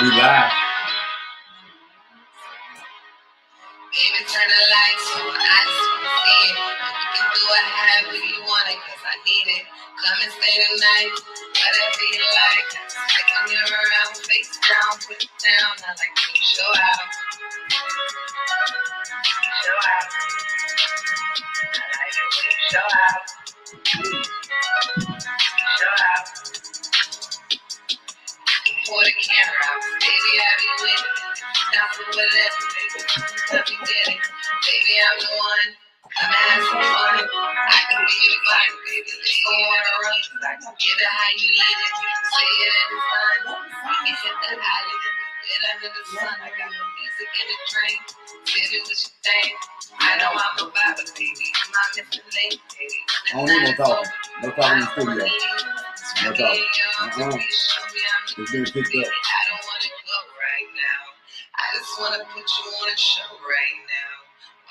We live. Baby, turn the lights on. I just wanna see it. You can do it however you want it, cause I need it. Come and stay the night, whatever you like. I can mirror around, face down, put it down. I like to show out. Show out. I like it when you show out. Show out. For the camera, baby, I be with it. Now for whatever, baby, come and get it. Baby, I'm the one. Come and have some fun. I can be your vibe, baby. Let's go on a run. Cause I can get it how you need it. Say it in the sun. You hit the island. Get under the sun. I got the music in the train. Tell me what you think. I know I'm a vibe, baby. I'm not missing late, baby. I don't need no talking. No talking in the studio. No talking. It's being picked up. I don't want to go right now. I just want to put you on a show right now.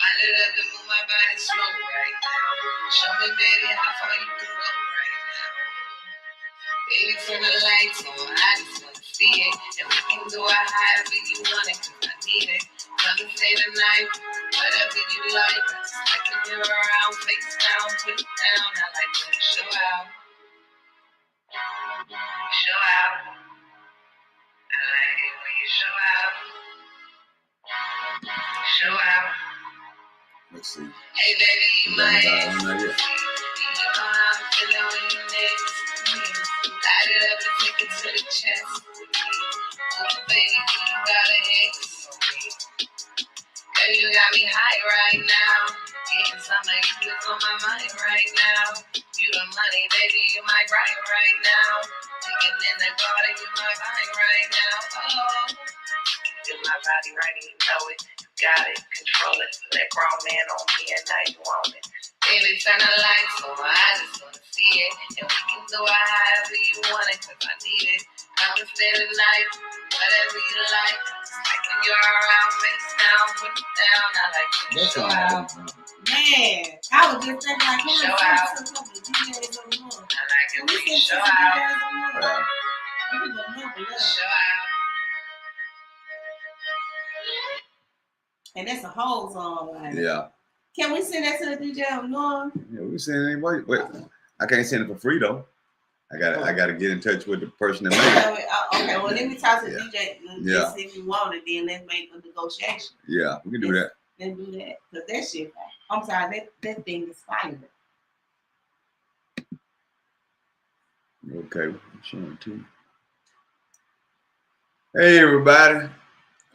Wind it up and move my body slow right now. Show me, baby, how far you can go right now. Baby, turn the lights on. I just want to see it. And we can do it however you want it, cause I need it. Come and stay the night, whatever you like. I can mirror around, face down, put it down. I like to show out. Show out. I like it when you show out. Show out. Let's see. Hey baby, you my ex. Valentines, not You yet. know how I'm feeling when you next to me. Light it up and take it to the chest. Oh baby, you got a hex on me. Girl, you got me high right now. Getting some of you is on my mind right now. You the money, baby, you my grind right now. Thinking in the garden, you my vine right now. Oh, you my body right, you know it. You got it, control it. Let grown man on me and now you want it. Baby, turn the lights on, I just wanna see it. And we can do it however you want it, cause I need it. Come and stay the night, whatever you like. I can go around, face down, put it down. I like to That's show all out. right. Man, I was just thinking like, man, Show I out. a couple of DJs on the month. I like it Can when we you send show some out. DJs on the month? Right. We can go number love. Show out. And that's a whole song. Like, Yeah. can we send that to the DJ on Norm? Yeah, we send it anyway. Wait, I can't send it for free though. I gotta get in touch with the person that made it. Okay, well, let me talk to Yeah. DJ and Yeah. see if you want it, then let's make a negotiation. Yeah, we can do that. Let's do that. Because that shit, I'm sorry, that thing is fire. Okay, I'm showing too. Hey everybody.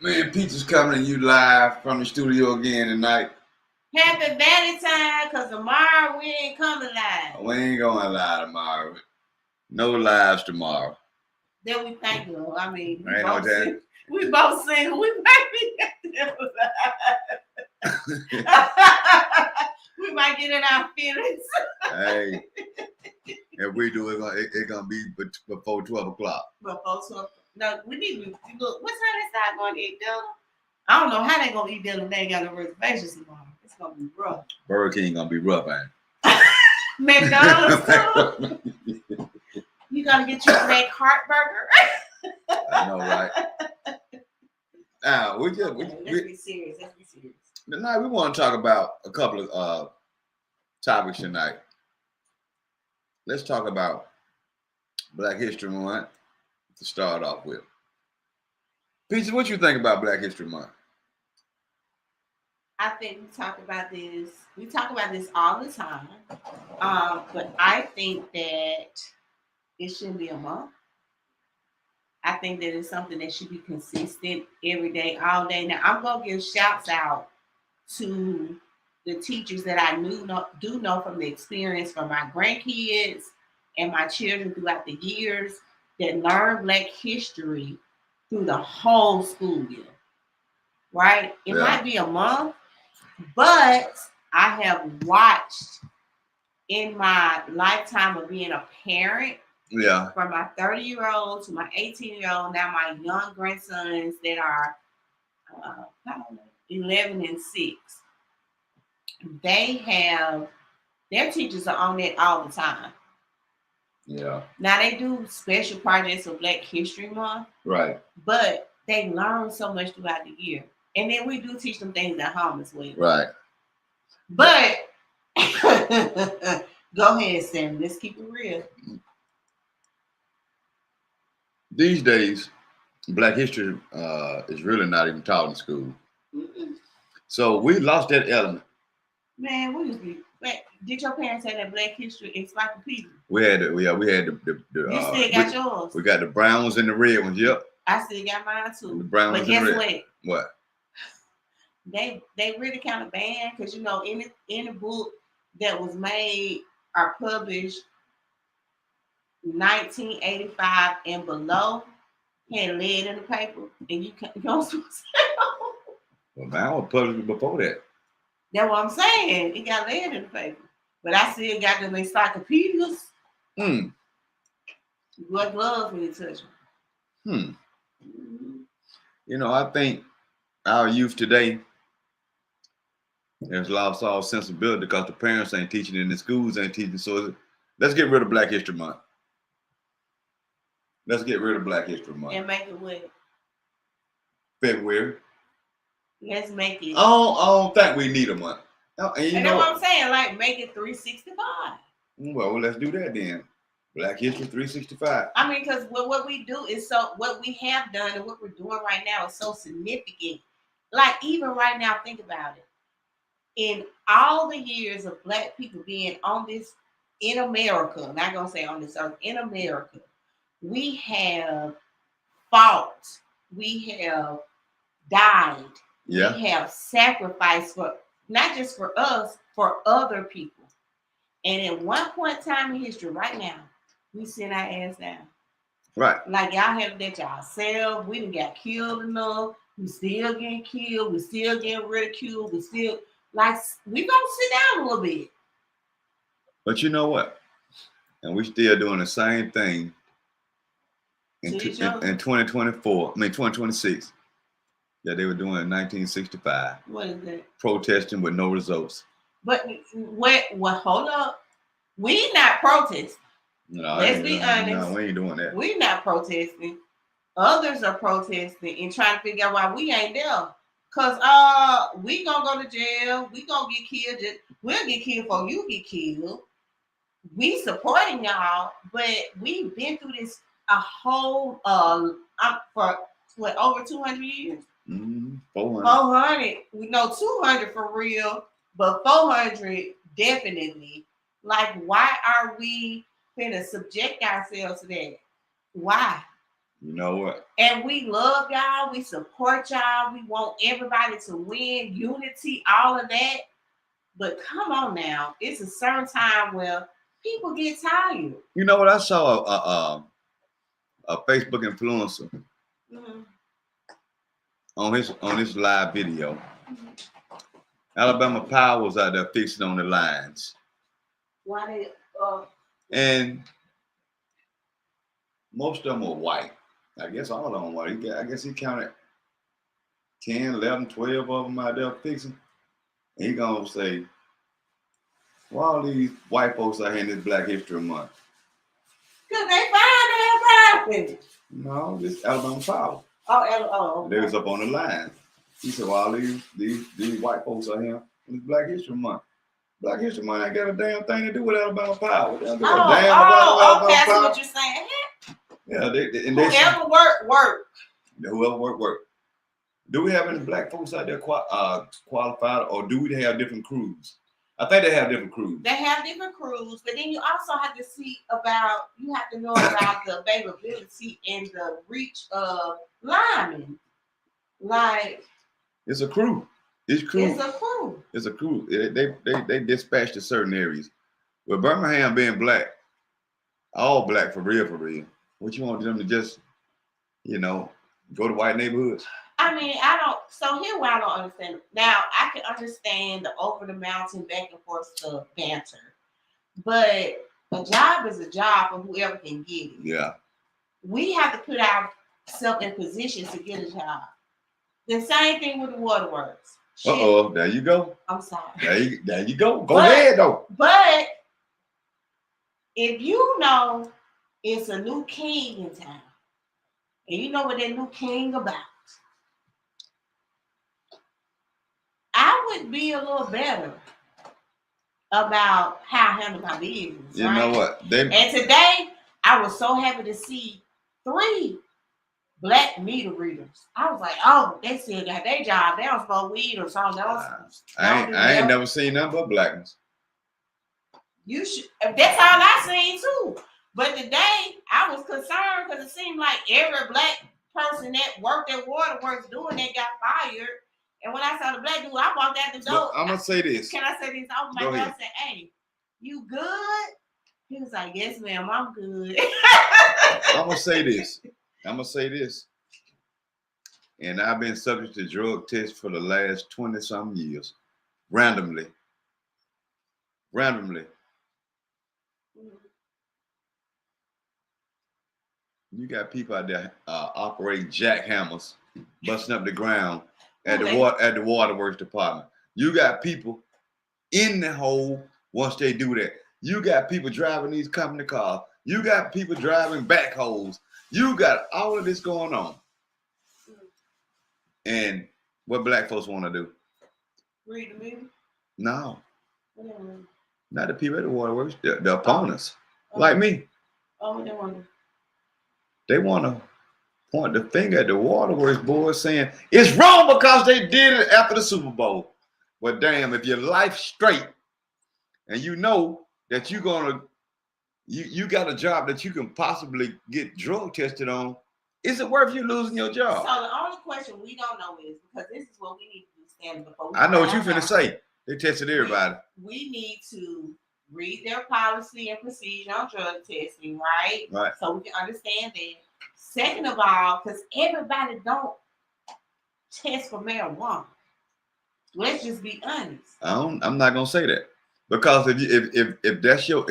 Man, Peach is coming to you live from the studio again tonight. Happy Valentine, because tomorrow we ain't coming live. We ain't going live tomorrow. No lives tomorrow. That we think of. I mean, I ain't know that. we both single. We might be we might get in our feelings. Hey, if we do it, it's gonna be before 12 o'clock. Before 12. No, we need to look. What time they start going to eat dinner? I don't know how they gonna eat dinner. They ain't got no reservations tomorrow. It's gonna be rough. Burger King gonna be rough, ain't McDonald's too. You gotta get you a Black Heart burger. I know, right? Now Let's be serious. tonight we want to talk about a couple of topics tonight. Let's talk about Black History Month to start off with. Peaches, what you think about Black History Month? I think we talk about this. We talk about this all the time. But I think that it shouldn't be a month. I think that it's something that should be consistent every day, all day. Now, I'm going to give shouts out to the teachers that I do know from the experience from my grandkids and my children throughout the years that learn Black history through the whole school year, right? It might be a month, but I have watched in my lifetime of being a parent, from my 30-year-old to my 18-year-old, now my young grandsons that are 11 and 6. They have, their teachers are on it all the time. Yeah. Now they do special projects of Black History Month. Right. but they learn so much throughout the year. And then we do teach them things at home as well. Right. But go ahead, Sam. Let's keep it real. These days, Black history is really not even taught in school. Mm-mm. So we lost that element. Man, what is it? Did your parents have that Black history encyclopedia? We had the You still got yours. We got the brown ones and the red ones. Yep. I still got mine too. The brown But ones and guess red. what? What? They really kind of banned because you know any book that was made or published 1985 and below had lead in the paper, and you don't. Well, mine was published before that. That's what I'm saying. It got lead in the paper, but I still got them encyclopedias. Hmm. What gloves when you touch them? Hmm. You know, I think our youth today has lost all sensibility because the parents ain't teaching it and the schools ain't teaching. So let's get rid of Black History Month. Let's get rid of Black History Month. And make it what? February. Let's make it. I don't think we need a month. And that's what I'm saying. Like, make it 365. Well, let's do that then. Black History 365. I mean, because what we do is what we have done and what we're doing right now is so significant. Like, even right now, think about it. In all the years of Black people being on this, in America, I'm not going to say on this earth, in America, we have fought, we have died, we have sacrificed for, not just for us, for other people. And at one point in time in history, right now, we send our ass down. Right. Like y'all have that yourself. We done got killed enough. We still getting killed. We still getting ridiculed. We still, like, we gonna sit down a little bit. But you know what? And we still doing the same thing in 2024, 2026 that they were doing in 1965. What is that? Protesting with no results. But hold up. We not protesting. No, let's be honest. No, we ain't doing that. We not protesting. Others are protesting and trying to figure out why we ain't there. Cause we gonna go to jail. We gonna get killed. We'll get killed before you get killed. We supporting y'all, but we've been through this a whole for what, over 200 years. 400. We know 200 for real, but 400 definitely. Like, why are we finna subject ourselves to that? Why? You know what? And we love y'all. We support y'all. We want everybody to win, unity, all of that. But come on now, it's a certain time where people get tired. You know what? I saw a Facebook influencer on his live video. Mm-hmm. Alabama Power was out there fixing on the lines. Why they? And most of them were white. I guess all of them were. I guess he counted 10, 11, 12 of them out there fixing. And he gonna say, why all these white folks out here in this Black History Month? Because they find their profit. No, this Alabama Power. Oh. They was up on the line. He said, well, all these white folks are here in this Black History Month. Black History Month ain't got a damn thing to do with Alabama Power. They don't do a damn about Alabama that's Power. what you're saying. Yeah, whoever work. Whoever work. Do we have any black folks out there qualified, or do we have different crews? I think they have different crews. They have different crews, but then you also have to you have to know about the availability and the reach of linemen. Like, it's a crew. It's a crew. They dispatch to certain areas. With Birmingham being black, all black for real. What you want them to just, go to white neighborhoods? I mean, so here's what I don't understand. Now, I can understand the over the mountain back and forth stuff, banter. But a job is a job for whoever can get it. Yeah. We have to put ourselves in positions to get a job. The same thing with the waterworks. There you go. I'm sorry. There you go. Go ahead, though. But if you know it's a new king in town, And you know what that new king about? I would be a little better about how I handle my business. You right? know what? And today, I was so happy to see 3 black meter readers. I was like, oh, they still got their job. They don't smoke weed or something else. I ain't never seen nothing but black ones. You should. That's all I seen too. But today, I was concerned because it seemed like every black person that worked at Waterworks doing that got fired. And when I saw the black dude, I walked out the door. Look, I'm gonna say this. Can I say this? Oh my God! Said, "Hey, you good?" He was like, "Yes, ma'am, I'm good." I'm gonna say this. And I've been subject to drug tests for the last 20-some years, randomly. You got people out there operating jackhammers, busting up the ground at the waterworks department. You got people in the hole once they do that. You got people driving these company cars. You got people driving backhoes. You got all of this going on. And what black folks want to do? Read the movie? No. Not the people at the waterworks, the opponents. Like me. Oh, they want to. They want to point the finger at the waterworks board saying it's wrong because they did it after the Super Bowl. But damn, if your life's straight and you know that you're gonna you got a job that you can possibly get drug tested on, is it worth you losing your job? So the only question we don't know is, because this is what we need to understand before we I know what you're finna say. They tested everybody. We need to read their policy and procedure on drug testing, right? Right. So we can understand that. Second of all, because everybody don't test for marijuana. Let's just be honest. I'm not gonna say that. Because if that's your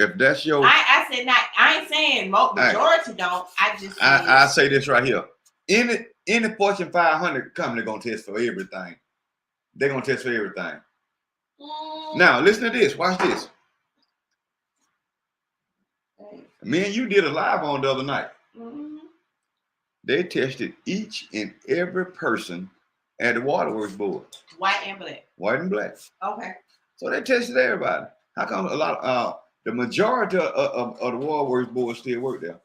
I said not. I ain't saying majority don't. I say this right here. Any Fortune 500 company gonna test for everything. They're gonna test for everything. Now listen to this. Watch this. Me and you did a live on the other night. Mm-hmm. They tested each and every person at the Waterworks board. White and black. White and black. Okay. So they tested everybody. How come a lot the majority of the Waterworks board still work there?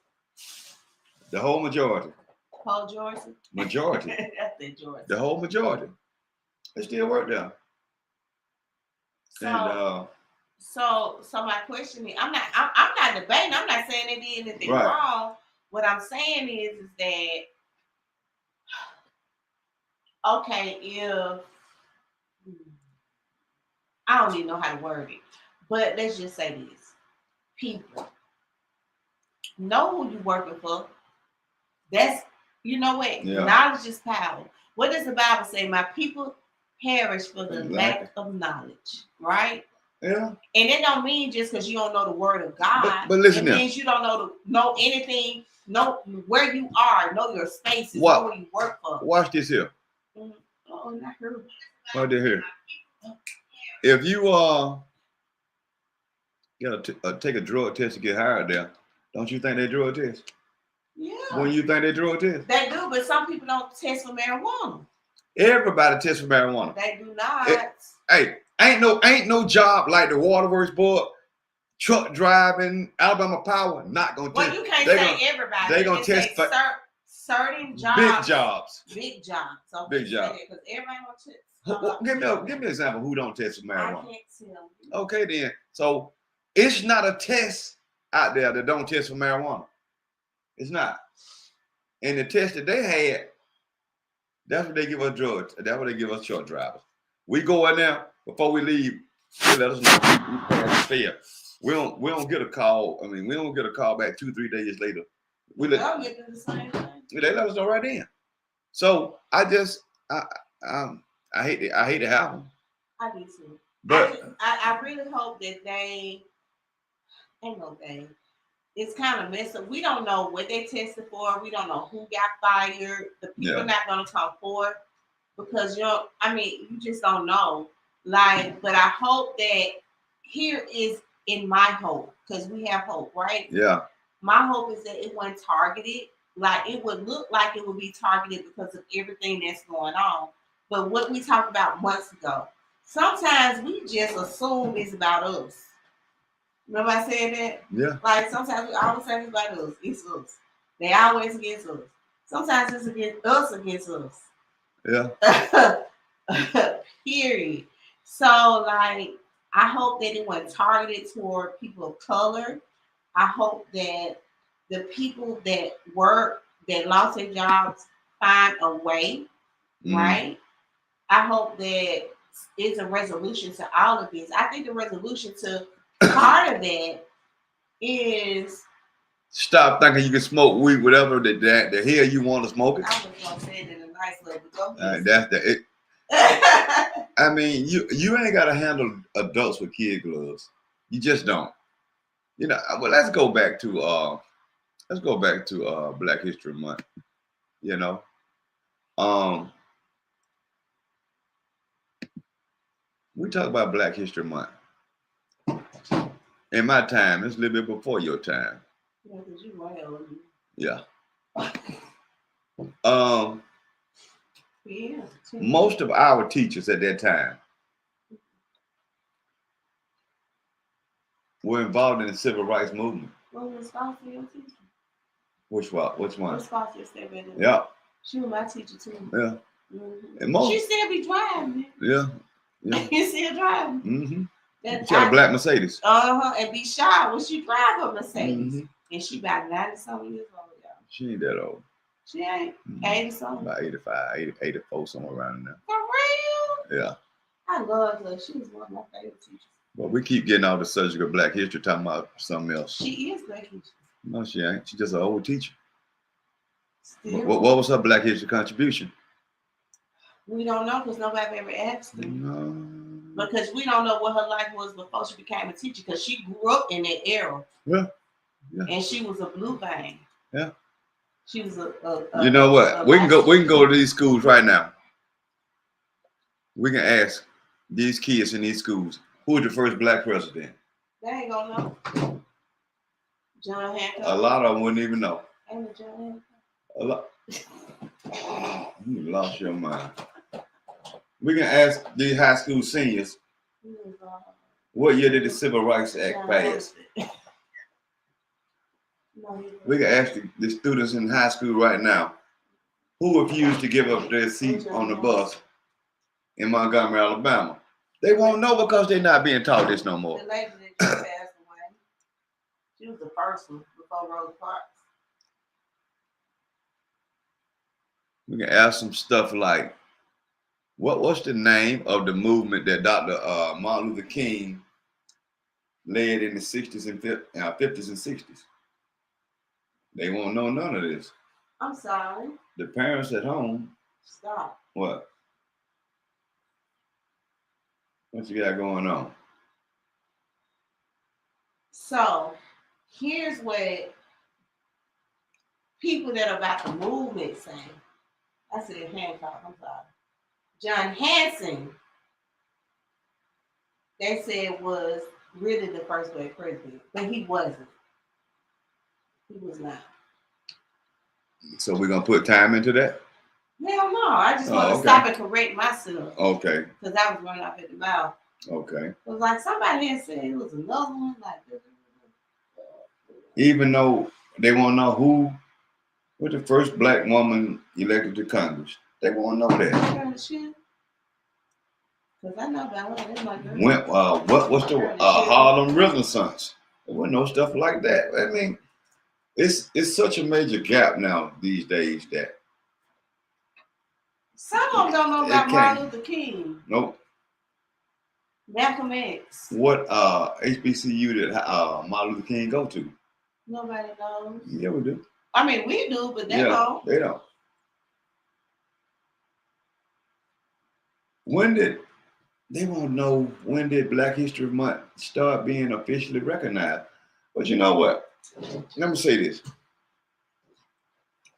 The whole majority. Paul George. Majority. That's the George. The whole majority. They still work there. So my question is, I'm not debating. I'm not saying they did anything wrong. What I'm saying is that okay, if I don't even know how to word it, but let's just say this: people know who you're working for. That's what knowledge is power. What does the Bible say? My people perish for the lack of knowledge, right? Yeah. And it don't mean just because you don't know the word of God. But listen, it means you don't know anything, know where you are, know your spaces, know where you work for. Watch this here. Oh, not her. Right here. If you take a drug test to get hired there, don't you think they drug test? Yeah. When you think they drug test? They do, but some people don't test for marijuana. Everybody tests for marijuana. They do not. Ain't no job like the Waterworks board, truck driving, Alabama Power, not gonna test. Well, you can't say everybody. They gonna test for certain jobs. Big jobs. Big jobs. So big jobs. Because everybody gonna test. Give me an example who don't test for marijuana. I can't tell you. Okay then. So it's not a test out there that don't test for marijuana. It's not. And the test that they had, that's what they give us drugs. That's what they give us truck drivers. We go in there before we leave. They let us know we passed fair. We don't get a call. I mean, we don't get a call back 2-3 days later. They'll get to the same thing. They let us know right then. So I hate to have them. I do too. But I really hope that they ain't no thing. It's kind of messed up. We don't know what they tested for. We don't know who got fired. The people are not going to come forward because you just don't know. But I hope that here is in my hope, because we have hope, right? Yeah. My hope is that it wasn't targeted. like it would look like it would be targeted because of everything that's going on. But what we talked about months ago, sometimes we just assume it's about us. Remember I said that? Yeah. Like sometimes we always say it's about us. It's us. They always against us. Sometimes it's against us. Yeah. Period. So like I hope that it wasn't targeted toward people of color. I hope that the people that work that lost their jobs find a way, right? I hope that it's a resolution to all of this. I think the resolution to part of that is Stop thinking you can smoke weed, whatever the hell you want to smoke it. I was gonna say it in a nice way, but go ahead. That's the it. I mean, you ain't gotta handle adults with kid gloves. You just don't. You know. Well, let's go back to Black History Month. You know, we talk about Black History Month. In my time, it's a little bit before your time. Yeah, 'cause you right on me. Yeah. Yeah. Most of our teachers at that time were involved in the civil rights movement. What was responsible for your teacher? Which one? Responsible step in there. Yeah. She was my teacher too. Yeah. Mm-hmm. And most, she still be driving. Yeah. Yeah. You still driving. Mm-hmm. She had a black Mercedes. And be shy when she drive a Mercedes. Mm-hmm. And she about 90-something years old, y'all. She ain't that old. She ain't 80-something. About 85, 84, somewhere around there. For real? Yeah. I love her. She was one of my favorite teachers. Well, we keep getting off the subject of Black history, talking about something else. She is Black history. No, she ain't. She's just an old teacher. Still. What was her Black history contribution? We don't know because nobody ever asked her. No. Because we don't know what her life was before she became a teacher because she grew up in that era. Yeah. Yeah. And she was a blue vein. Yeah. She was a you know what? We can go to these schools right now. We can ask these kids in these schools, who was the first black president? They ain't gonna know. John Hancock. A lot of them wouldn't even know. Ain't it John Hancock? A lot. You lost your mind. We can ask these high school seniors, what year did the Civil Rights Act pass? We can ask the students in high school right now, who refused to give up their seat on the bus in Montgomery, Alabama. They won't know because they're not being taught this no more. The lady that just passed away, she was the first one before Rosa Parks. We can ask some stuff like, what's the name of the movement that Dr. Martin Luther King led in the 60s and 50s and 60s? They won't know none of this. I'm sorry. The parents at home. Stop. What? What you got going on? So, here's what people that are about the movement say. I said Hancock, I'm sorry. John Hanson, they said was really the first black president, but he wasn't. He was not. So we're going to put time into that? Hell no. I just want to stop and correct myself. Okay. Because I was running off at the mouth. Okay. It was like somebody had said it was another one. Like, even though they won't know who was the first black woman elected to Congress. They won't know that. Because I know Valentines. What's the Harlem Renaissance? There wasn't no stuff like that. I mean, it's such a major gap now these days that some of them don't know about Martin Luther King. Nope. Malcolm X. What HBCU did Martin Luther King go to? Nobody knows. Yeah, we do. I mean, we do, but they don't. They don't. They won't know when did Black History Month start being officially recognized. But you know what? Let me say this.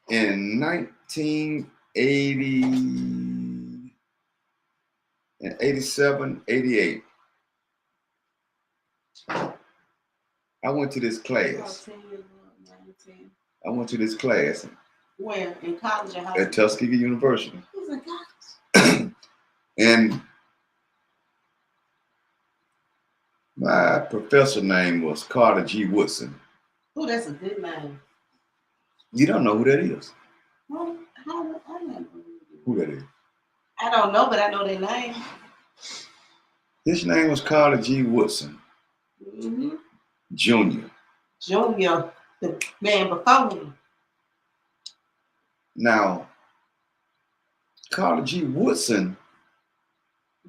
In 1987, 88, I went to this class. Where? In college or high at school? Tuskegee University. Who's in college? And my professor name was Carter G. Woodson. Oh, that's a good name. You don't know who that is. Well, how I don't know. Who that is? I don't know, but I know their name. His name was Carter G. Woodson, Mm-hmm. Jr. Junior, the man before him. Now, Carter G. Woodson,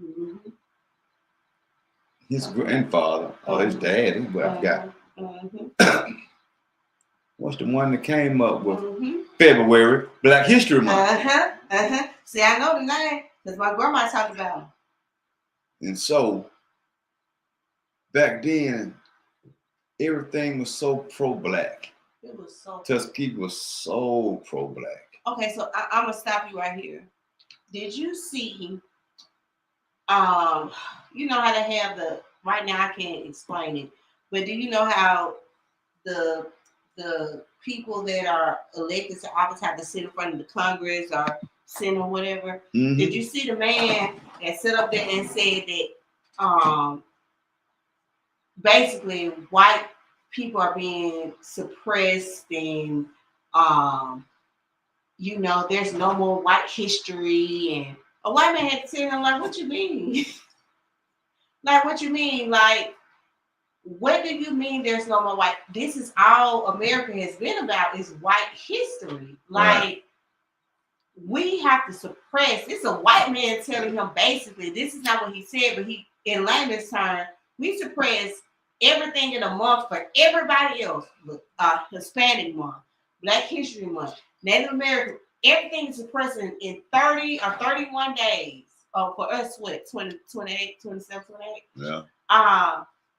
Mm-hmm. his grandfather, or his dad, I forgot, Mm-hmm. was the one that came up with Mm-hmm. February Black History Month. See, I know the name because my grandma talked about him. And so, back then, everything was so pro-black. It was so. Tuskegee was so pro-black. Okay, so I'm gonna stop you right here. Did you see? You know how they have the right now. I can't explain it, but do you know how the people that are elected to office have to sit in front of the Congress or Senate or whatever? Mm-hmm. Did you see the man that stood up there and said that basically white people are being suppressed and you know there's no more white history, and a white man had to tell him like, what you mean? Like, what you mean? Like, what do you mean there's no more white? This is all America has been about is white history. Like, Right. we have to suppress. It's a white man telling him basically, this is not what he said, but he, in layman's terms, we suppress everything in a month for everybody else. Hispanic month, Black History Month, Native American, everything is suppressed in 30 or 31 days. Oh, for us, what, 20, 28, 27, 28? Yeah.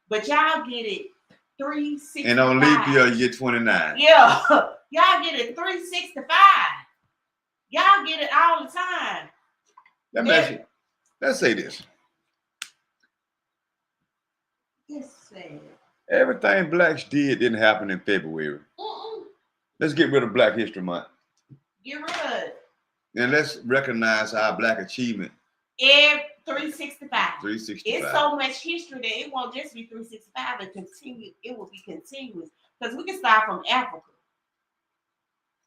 But y'all get it 365. And on leap year, you get 29. Yeah. Y'all get it 365. Y'all get it all the time. Let's say this. It's sad. Everything blacks did didn't happen in February. Let's get rid of Black History Month. Get rid of it. And let's recognize our black achievement. 365. 365. It's so much history that it won't just be 365 and continue. It will be continuous. Because we can start from Africa.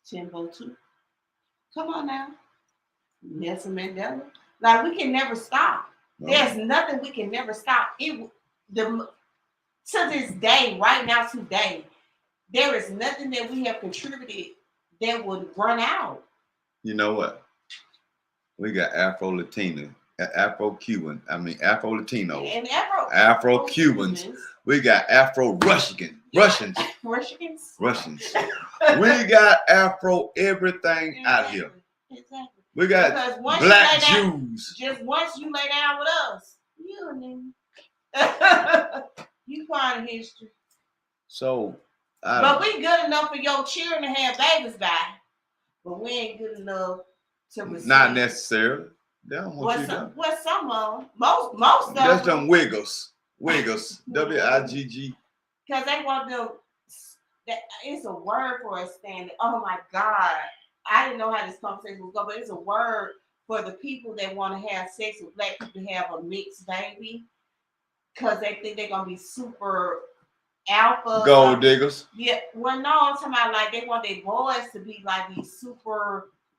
Timbuktu. Come on now. Nelson Mandela. Like, we can never stop. No. There's nothing we can never stop. To this day, right now, today, there is nothing that we have contributed that would run out. You know what? We got Afro-Latino, Afro-Cuban, Afro-Latino, and Afro-Cubans. We got Afro-Russians. Russians. We got Afro everything out here. Exactly. We got black Jews. Just once you lay down with us, you part of history. So, but we good enough for your children to have babies by. But we ain't good enough to receive. Not necessarily. They don't want you to. Well, some of them, most of them. That's them wiggles. Wiggles. WIGG. Because they want them. It's a word for a standard. Oh my God. I didn't know how this conversation would go, but it's a word for the people that want to have sex with black people to have a mixed baby. Because they think they're going to be super alpha. Gold diggers. Yeah. Well, no, I'm talking about like they want their boys to be like these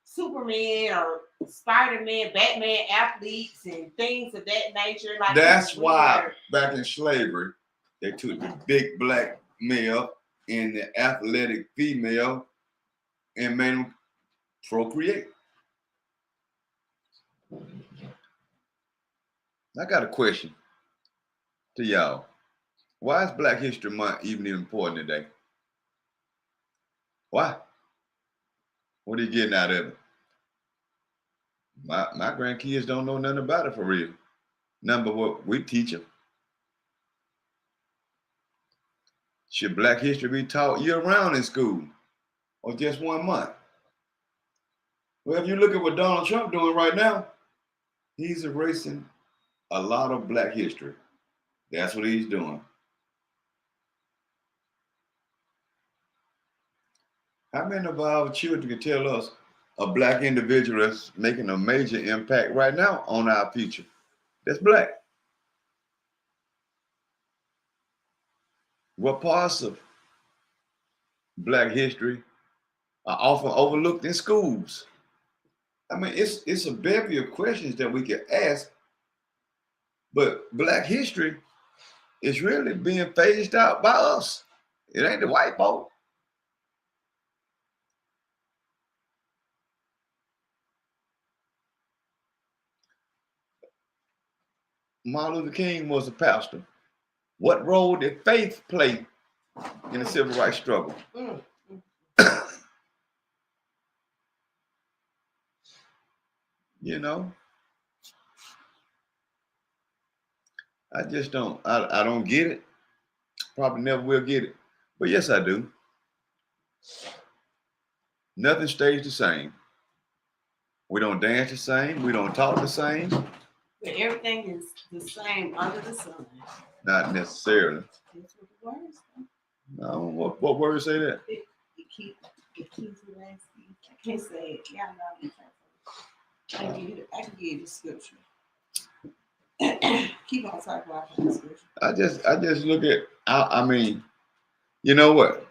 Superman or Spider-Man, Batman athletes and things of that nature. Like that's why back in slavery, they took the big black male and the athletic female and made them procreate. I got a question to y'all. Why is Black History Month even important today? Why? What are you getting out of it? My grandkids don't know nothing about it for real. Nothing but what we teach them. Should Black history be taught year-round in school or just 1 month? Well, if you look at what Donald Trump doing right now, he's erasing a lot of Black history. That's what he's doing. How many of our children can tell us a black individual that's making a major impact right now on our future? That's black. What parts of black history are often overlooked in schools? I mean, it's a bevy of questions that we can ask, but black history is really being phased out by us. It ain't the white folk. Martin Luther King was a pastor. What role did faith play in the civil rights struggle? Mm. You know, I just don't. I don't get it. Probably never will get it. But yes, I do. Nothing stays the same. We don't dance the same. We don't talk the same. But everything is the same under the sun. Not necessarily. That's what the words say. No, what words say that? It keeps it last. I can't say it. Y'all know I can give you the scripture. Keep on talking about the scripture. I just look at. I mean, you know what?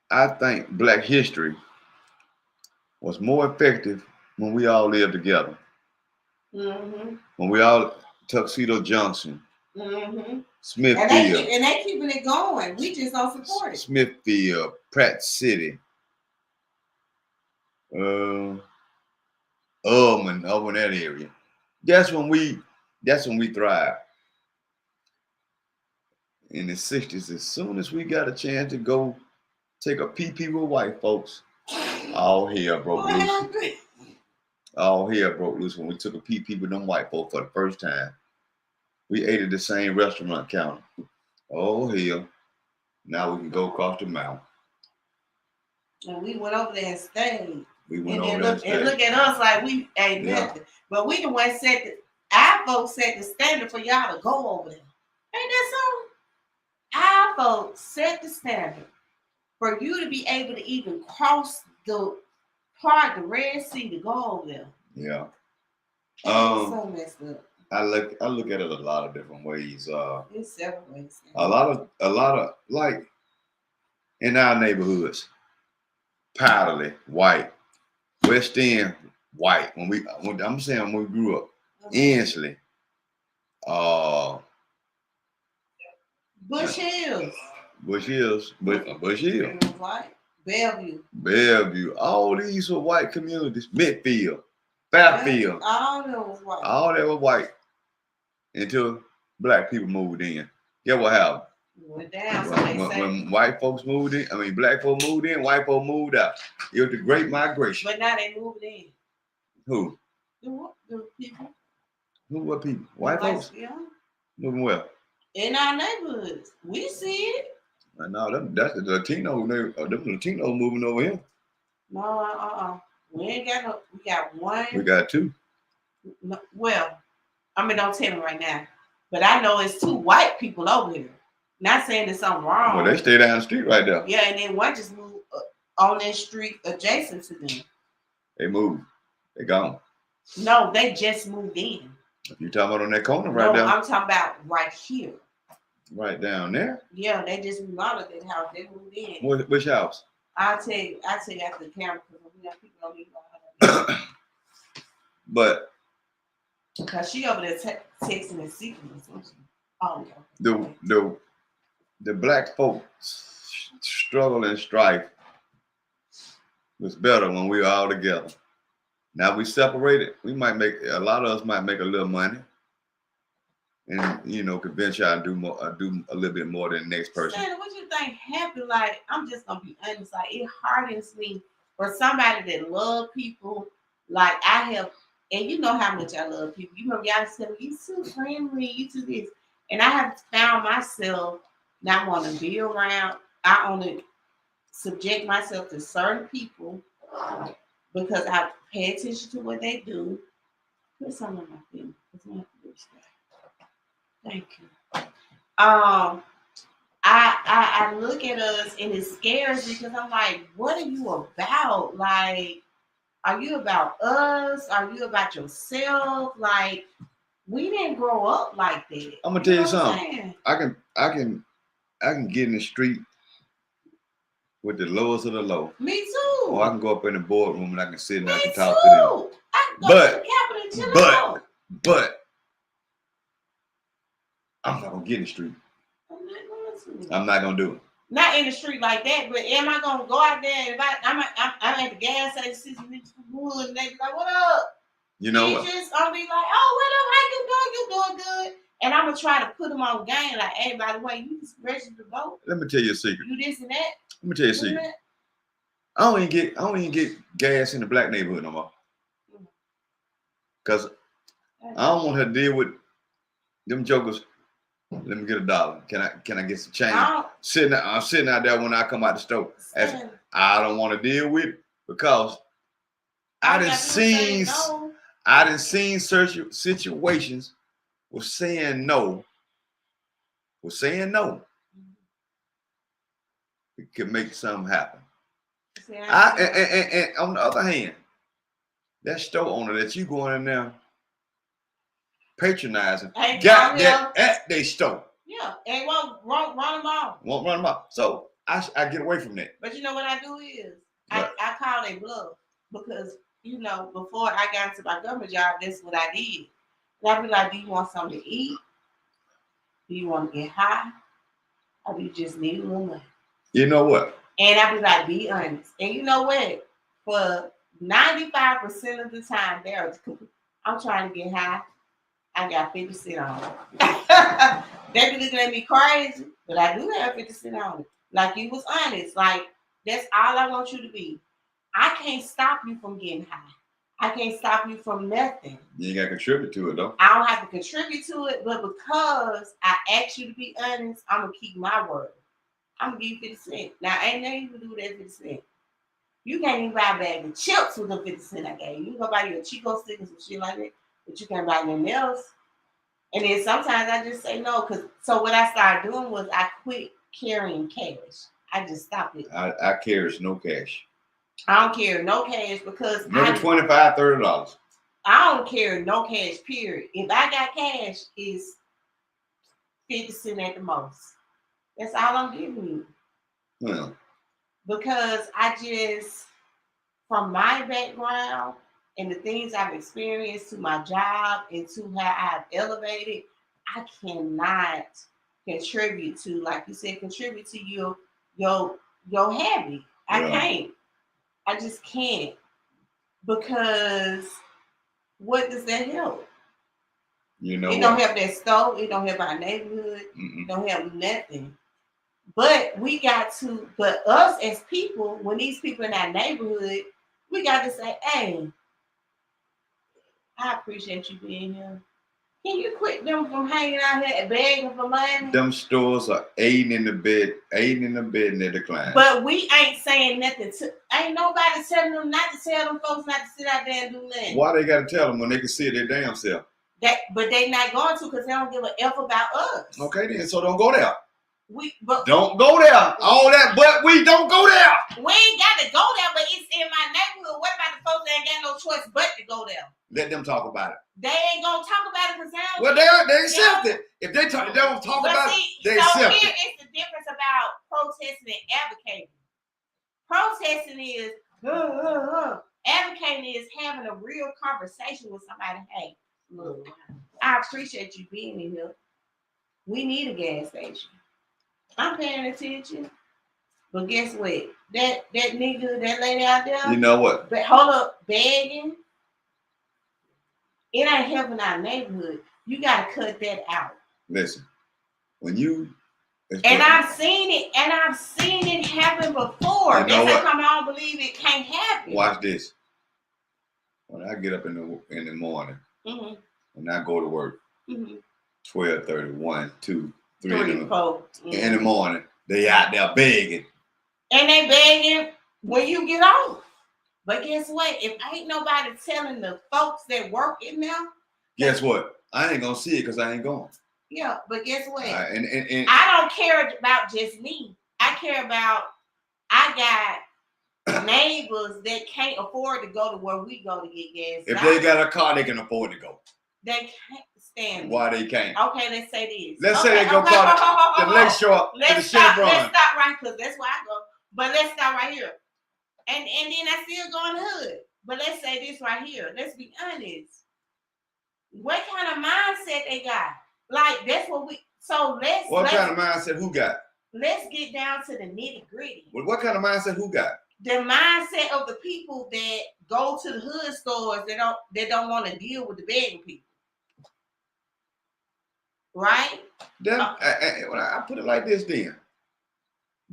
I think Black history was more effective when we all lived together. Mm-hmm. When we all Tuxedo Junction, Mm-hmm. Smithfield, And they keeping it going. We just don't support it. Smithfield, Pratt City, Ullman, over in that area. That's when we thrive. In the 60s, as soon as we got a chance to go take a pee with white folks, all hell broke loose. All hell broke loose when we took a pee with them white folks for the first time. We ate at the same restaurant counter. Oh hell. Now we can go across the mountain. And we went over there and stayed. We went and over there and look at us like we ain't nothing. But we the ones our folks set the standard for y'all to go over there. Ain't that so? Our folks set the standard for you to be able to even cross the Red Sea to go over there. Yeah. So messed up. I look at it a lot of different ways. It's several ways. A lot of like in our neighborhoods, Powderly, white, West End, white. I'm saying when we grew up, Ensley, Bush Hills. White. Bellevue. All these were white communities. Midfield, Fairfield. All of them was white. All that was white until black people moved in. Get what happened? Went down. When white folks moved in, black folks moved in, white folks moved out. It was the Great Migration. But now they moved in. Who? The people. Who? What people? White folks? Yeah. Moving where? In our neighborhoods. We see it. No, that's the Latino. Them Latinos moving over here. No, we ain't got no. We got one. We got two. No, well, don't tell me right now. But I know it's two white people over here. Not saying there's something wrong. Well, they stay down the street right there. Yeah, and then one just moved on that street adjacent to them. They moved. They gone. No, they just moved in. You talking about on that corner right there? No, I'm talking about right here. Right down there? Yeah, they just remodeled that house. They moved in. Which house? I'll tell you after the camera because we got people don't even know how to. But because she over there texting and secret or something. Oh yeah. The black folks struggle and strife was better when we were all together. Now we separated. We might make a lot of us might make a little money, and could venture out and do a little bit more than the next person. Shannon, what you think happened? Like, I'm just gonna be honest. Like, it hardens me for somebody that love people. Like I have, and you know how much I love people. You remember y'all said you too friendly, you too this, and I have found myself not want to be around. I only subject myself to certain people because I pay attention to what they do. Put something on my feet. Thank you. I I look at us and it scares me because I'm like, what are you about? Like, are you about us? Are you about yourself? Like, we didn't grow up like that. I'm gonna tell you know what I'm something. saying? I can get in the street with the lowest of the low. Me too. Or I can go up in the boardroom and I can sit and I Me can talk to them. too. I can go to the Capitol and chill out. But I'm not gonna get in the street. I'm not going to. I'm not gonna do it. Not in the street like that, but am I gonna go out there? If I'm at the gas station, see some niggas from the hood, and they be like, "What up?" You know what? Just I'll be like, "Oh, what up? How you doing? You doing good?" And I'm gonna try to put them on game. Like, "Hey, by the way, you just registered to vote. Let me tell you a secret. You this and that." Let me tell you a secret. I don't even get gas in the black neighborhood no more. Cause I don't want her to deal with them jokers. Let me get $1. Can I get some change? I'm sitting out there when I come out the store. I don't want to deal with it because I done seen certain situations with saying no. It could make something happen. And on the other hand, that store owner that you going in there patronizing got that at their store. Yeah, and won't run them off. Won't run them off. So I get away from that. But you know what I do is I call a bluff because before I got into my government job, that's what I did. And I'd be like, "Do you want something to eat? Do you want to get high? Or do you just need a little money?" You know what? And I'd be like, "Be honest." And you know what? For 95% of the time, I'm trying to get high. I got 50 cents on it. They be looking at me crazy, but I do have 50 cents on it. Like you was honest. Like that's all I want you to be. I can't stop you from getting high. I can't stop you from nothing. You ain't got to contribute to it though. I don't have to contribute to it, but because I asked you to be honest, I'm gonna keep my word. I'm gonna give you 50 cents. Now ain't nothing you can do with that 50 cents. You can't even buy a bag of chips with the 50 cents I gave you. You can go buy you a Chico stick and some shit like that, but you can't buy nothing else. And then sometimes I just say no, so what I started doing was I quit carrying cash. I just stopped it. I carry no cash. I don't carry no cash because maybe $25, $30. I don't carry no cash, period. If I got cash, it's 50 cents at the most. That's all I'm giving you. Yeah. Because I just, from my background and the things I've experienced to my job and to how I've elevated, I cannot contribute to, like you said, contribute to your habit. I can't. I just can't. Because what does that help? You know, it don't help that store. It don't help our neighborhood. It don't help nothing. But us as people, when these people in our neighborhood, we got to say, "Hey, I appreciate you being here. Can you quit them from hanging out here and begging for money?" Them stores are aiding in the bed in their decline. But we ain't saying nothing. Ain't nobody telling them not to tell them folks not to sit out there and do nothing. Why they got to tell them when they can see their damn self? But they not going to because they don't give a F about us. Okay, then, so don't go there. Don't go there. All that, but we don't go there. We ain't got to go there, but it's in my neighborhood. What about the folks that ain't got no choice but to go there? Let them talk about it. They ain't gonna talk about it because they accept it. If they don't talk about it, they accept it. So here is the difference about protesting and advocating. Protesting is advocating is having a real conversation with somebody. Hey, look, I appreciate you being in here. We need a gas station. I'm paying attention. But guess what? That nigga, that lady out there. You know what? But hold up, begging. It ain't helping our neighborhood. You gotta cut that out. Listen, I've seen it happen before. That's how come I don't believe it can't happen. Watch this. When I get up in the morning, and I go to work, 12:30, 1, 2, 3 in the morning, they out there begging. And they begging when you get off. But guess what? If ain't nobody telling the folks that work in there. Guess what? I ain't gonna see it because I ain't going. Yeah, but guess what? And I don't care about just me. I care about I got neighbors that can't afford to go to where we go to get gas. If they got a car, they can afford to go. They can't stand. Why they can't? Okay, let's say this. Let's say they go car the Lakeshore to the Chevron. Let's stop right because that's where I go. But let's stop right here. And then I still go in the hood. But let's say this right here. Let's be honest. What kind of mindset they got? Like that's what we. So let's. What kind of mindset who got? Let's get down to the nitty gritty. Well, what kind of mindset who got? The mindset of the people that go to the hood stores that don't want to deal with the begging people. Right? Then I put it like this then.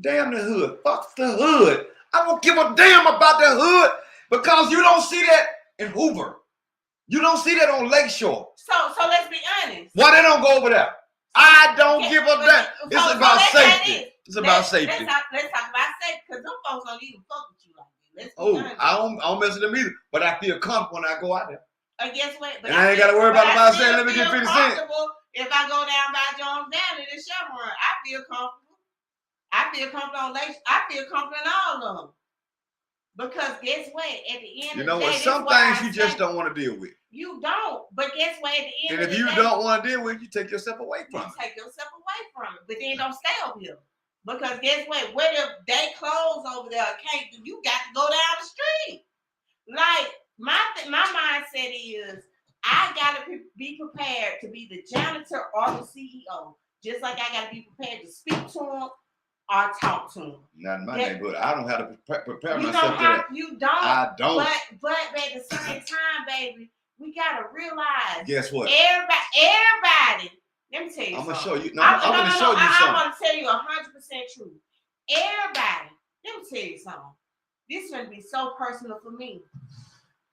Damn the hood. Fuck the hood. I don't give a damn about the hood because you don't see that in Hoover. You don't see that on Lakeshore. So let's be honest. Why they don't go over there? I don't give a damn. It's about safety. It's about safety. Let's talk about safety because them folks don't even fuck with you like that. I don't mess with them either. But I feel comfortable when I go out there. Guess what? But I ain't got to worry about my saying, let me get 50 cents. If I go down by Jones Valley to Chevron, I feel comfortable. I feel comfortable on Lake. I feel comfortable in all of them. Because guess what? At the end of the day, some things you just don't want to deal with. You don't. But guess what? At the end of the day, and if you don't want to deal with it, you take yourself away from it. Take yourself away from it. But then don't stay over here. Because guess what? Where they clothes over there can't do, you got to go down the street. Like my mindset is I gotta be prepared to be the janitor or the CEO. Just like I gotta be prepared to speak to them or talk to them. Not in my neighborhood. I don't have to prepare myself for that. You don't. I don't. But at the same time, baby, we gotta realize. Guess what? Everybody. Let me tell you. I'm gonna something. show you. No, I'm gonna show you something. I'm gonna tell you 100% truth. Everybody. Let me tell you something. This is gonna be so personal for me.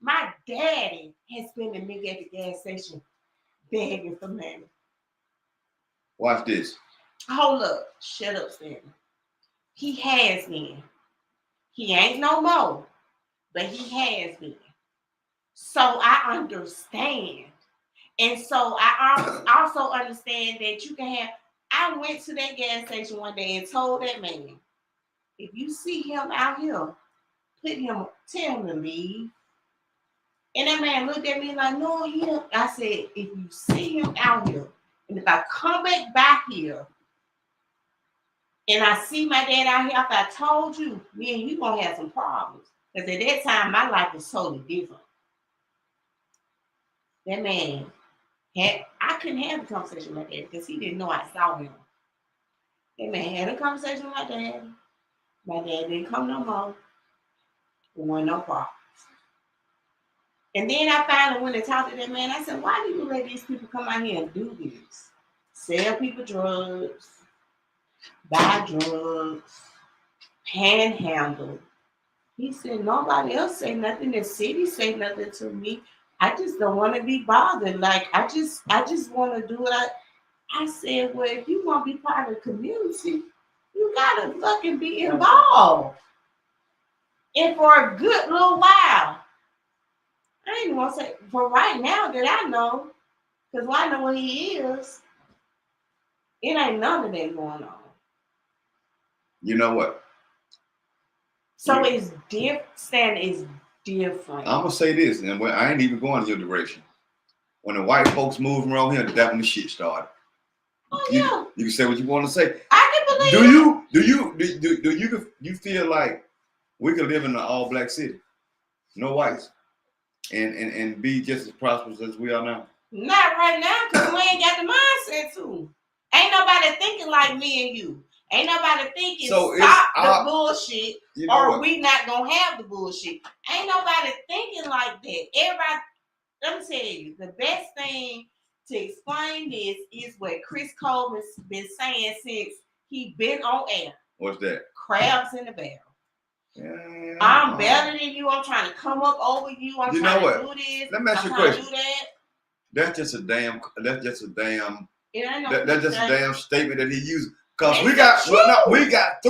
My daddy has been the nigga at the gas station begging for money. Watch this. Hold up. Shut up, Stanley. He has been. He ain't no more, but he has been. So I understand. And so I also understand that you can have. I went to that gas station one day and told that man, if you see him out here, tell him to leave. And that man looked at me like, no, he don't. I said, if you see him out here, and if I come back here, and I see my dad out here, after I told you, me and you gonna have some problems. Because at that time, my life was totally different. That man I couldn't have a conversation with my dad because he didn't know I saw him. That man had a conversation with my dad. My dad didn't come no more. There wasn't no problem. And then I finally went and talked to that man. I said, why do you let these people come out here and do this? Sell people drugs, buy drugs, panhandle. He said, nobody else say nothing. The city say nothing to me. I just don't want to be bothered. Like, I just want to do what I said, well, if you want to be part of the community, you got to fucking be involved. And for a good little while. I ain't want to say, for right now that I know, because I know where he is, it ain't none of that going on. You know what? So it's different. It's different. I'm gonna say this, and I ain't even going in your direction. When the white folks moved around here, that's when the shit started. Oh yeah. You can say what you want to say. I can believe. Do you feel like we could live in an all black city, no whites, and be just as prosperous as we are now? Not right now, because we ain't got the mindset to. Ain't nobody thinking like me and you. Ain't nobody thinking stop the bullshit or we not gonna have the bullshit. Ain't nobody thinking like that. Everybody, let me tell you, the best thing to explain this is what Chris Coleman's been saying since he been on air. What's that? Crabs in the barrel. Yeah, I'm better than you. I'm trying to come up over you. I'm trying to do this. Let me ask you a question. That's just a damn statement that he used. Because we got